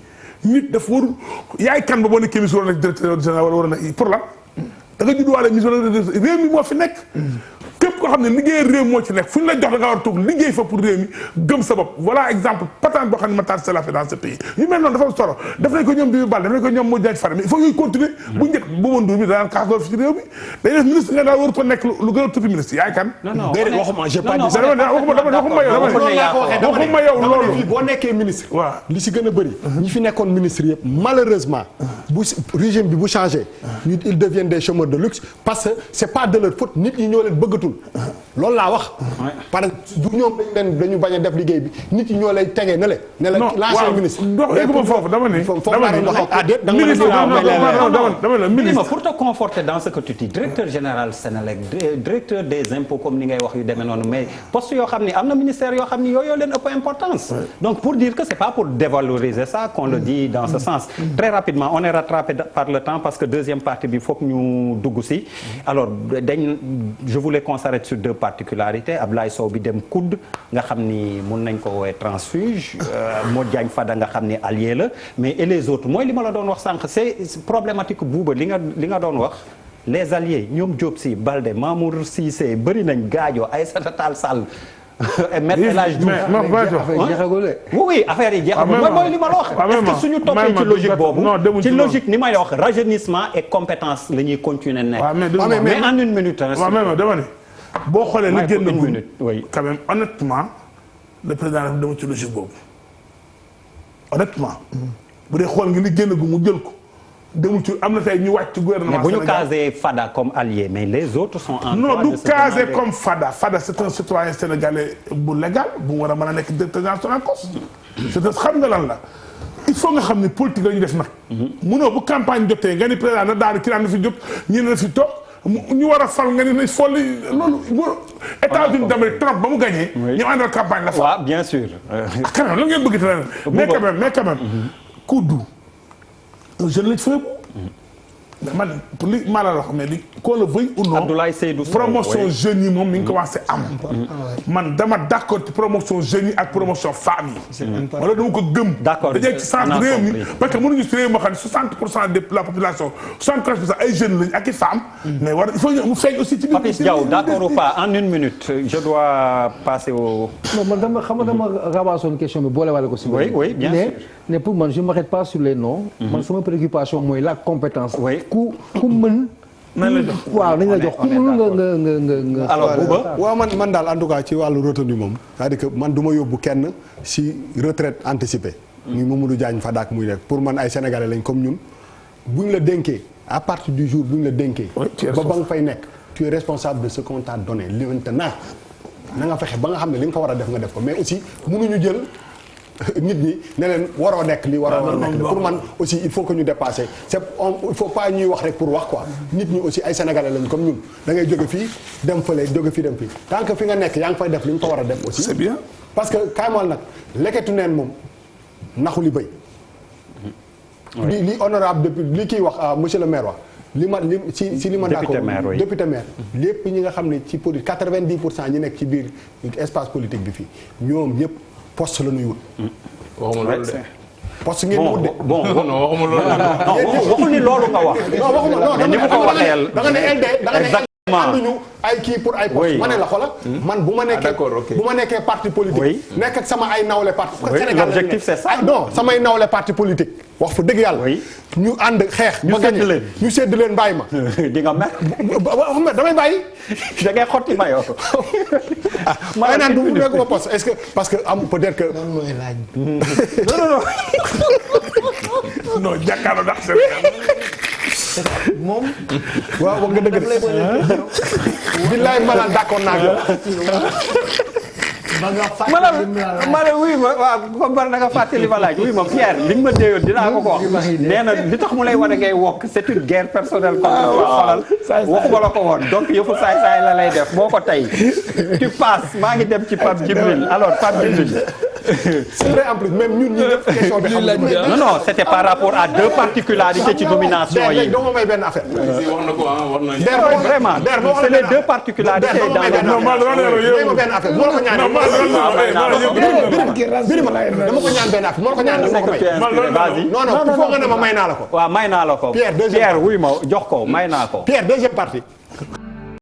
nit daf warul yaay kan ba boo nekkee ministre war a nekk directeur général wala war a nekk pour lan da nga judduwaale ministre réew mi moo fi nekk képp koo xam ne liggéey réew moo ci nekk fu ñu la jox da nga war a toog liggéey fa pour réew mi gëm sa bopp voilà exemple patente boo xam ne Matar Sylla fait dans ce pays yu mel noonu dafa solo def nañ ko ñoom Bibi Baldé def nañ ko ñoom moo jaaj fara mais il faut ñuy continuer bu njëkk Bouba Ndour bi daan kaas loolu fi ci réew mi day def ministre nga daal war ko nekk lu gën a tuuti ministre yaay kan déedéet waxuma j'ai pas dit ça waxuma yow loolu boo nekkee ministre waaw li si gën a bëri ñi fi nekkoon ministre yëpp malheureusement bu régime bi bu changé ñu ils deviennent des chômeurs de luxe parce que c'est pas de leur faute nit ñi ñoo leen bëggatul loolu laa wax parce que du ñoom dañu bañ a def liggéey bi nit ñi ñoo lay tegee ne la l'ancien ministre foofu dama ne ministre pour te conforter dans ce que tu dis directeur général Sénélec directeur des impôts comme ni ngay wax yu demee noonu mais poste yoo xam ni am na ministère yoo xam ni yooyu leen ëpp importance donc pour dire que c'est pas pour dévaloriser ça qu'on le dit dans ce sens très rapidement on est rattrapé par le temps parce que deuxième partie bi foog ñu dugg si alors je voulais qu'on s'arrête sur deux particularités Ablaye Sow bi dem COUD nga xam ni mun nañ ko woowee transfuge Modou Diagne Fada nga xam ni allié la mais et les autres mooy li ma la doon wax sànq c'est problématique buuba li nga doon wax les alliés ñoom Diop Sy Baldé Mamour Cissé bëri nañ Gadio Aïssata Tall Sall Maître El Hadji Diouf oui affaire yi jeexagul mooy li ma la wax est-ce que suñu toppee ci logique boobu ci logique ni may wax rajeunissement et compétence la ñuy continuer nekk mais en une minute waaw même dama ne boo xoolee li génn une minute oui quand même honnêtement le président dafa dama ci logique boobu honnêtement bu dee xool nga li génn gu mu jël ko demul ci am na tey ñu wàcc ci gouvernement mais bu ñu casé Fada comme allié mais les autres sont en non du casé comme Fada c'est un citoyen sénégalais bu légal bu war a mën a nekk directeur général Sonacos c'est xam nga lan la il faut nga xam ne politique la ñu def nag munoo bu campagne jotee nga ni président na daal ki naan na fi jóg ñi na fi toog ñu war a fal nga ni nañ folli loolu États-Unis d'Amérique Trump ba mu gagné ñu àndal campagne la fa waaw bien sûr quand même la ngeen bëgg te mais quand même kuddu je ne l'ai fait mais man pour li maa la wax mais li qu'on le veuille ou non Abdoulaye Seydou promotion jeunes yi moom mi ngi commencé am man dama d'accord ci promotion jeunes yi ak promotion femmes yi wala dama ko gëm d'accord dañee ci centre réew mi parce que mënuñu si réew moo xam ne 60% de la population 75% ay jeunes lañ ak i femmes mais war il faut mu feeñ aussi ci biir Papis Diaw d'accord ou pas en une minute je dois passer au non man dama xam nga dama rabaasoon question bi boole wala ko si oui bien sûr mais pour man je ne m'arrête pas sur les noms man sama préoccupation mooy la compétence ku mën. waaw nañ la jox ku mën nga. alors Bouba waaw man daal en tout cas ci wàllu retenue moom c'est-à-dire que man du ma yóbbu kenn si retraite anticipée. muy Mamadou Diagne Fada ak muy rek pour man ay sénégalais lañ comme ñun buñ la dénkee à partir du jour buñ la dénkee. ba nga fay nekk tu es responsable de ce qu'on t'a donné maintenant na nga fexe ba nga xam ne li nga fa war a def nga def ko mais aussi mënuñu jël. nit ñi ne leen waroo nekk li waroo nekk pour man aussi il faut que ñu dépasser il faut pas ñuy wax rek pour wax quoi nit ñi aussi ay sénégalais lañ comme ñun da ngay jóge fii dem fële jóge fii dem fii tant que fi nga nekk yaa ngi fay def li nga fa war a def aussi c'est bien parce que kaymal nag leketu neen moom naxu li bëy li honorable depuis li kiy wax monsieur le maire wax li ma député maire oui. député maire lépp ñi nga xam ne ci politique 90% ñi nekk ci biir espace politique bi fii ñoom ñëpp poste la ñuy wut. waxuma loolu de. poste ngeen wut de. bon non waxuma loolu de. waxul ni loolu nga wax. non waxuma non mais ni mu ko waxee da nga ne LD da nga ne exactement ànduñu ay kii pour ay poste ma ne la xoolal man bu ma nekkee d'accord, ok. bu ma nekkee parti politique Oui. nekk ak sama ay nawle parti Oui, l'objectif, c'est ça. non samay nawle parti politique wax fa dëgg yàlla Oui. ñu ànd xeex Ñu ba gagné sédd leen. ñu sédd leen bàyyi ma di nga mer damay bàyyi da ngay xotti ma yow. may naan du nekkuma poste est-ce que parce que am peut-être que lan mooy laaj bi. non. non jàkkaarloo ndax Sénégal. moom. waaw wax nga dëgg de billaay malal d'accord naa ko ba nga fàttali ma ne wuy ma waaw comme bari na nga fàttali ma laaj wuy ma Pierre li nga ma déyoon dinaa ko wax nee na li tax mu lay wane ngay wokk c'est une guerre personnelle contre toi xoolal waxuma la ko woon donc yëfu saay-saay la lay def boo ko tey tu passes maa ngi dem ci Pape Djibril alors Pape Djibril c'est vrai en plus même ñun ñi def question bi xam non c'était par rapport à deux particularités ci nomination yi doo ma may benn affaire wax na ko wax na. vraiment c'est les deux particularités dans ma benn affaire moo la ko ñaanee Birima dama ko ñaan benn affaire moo la ko ñaan dama ko may vas-y non non il faut nga ne ma may naa la ko waaw may naa la ko Pierre, deuxième Pierre wuy ma jox ko may naa ko Pierre deuxième partie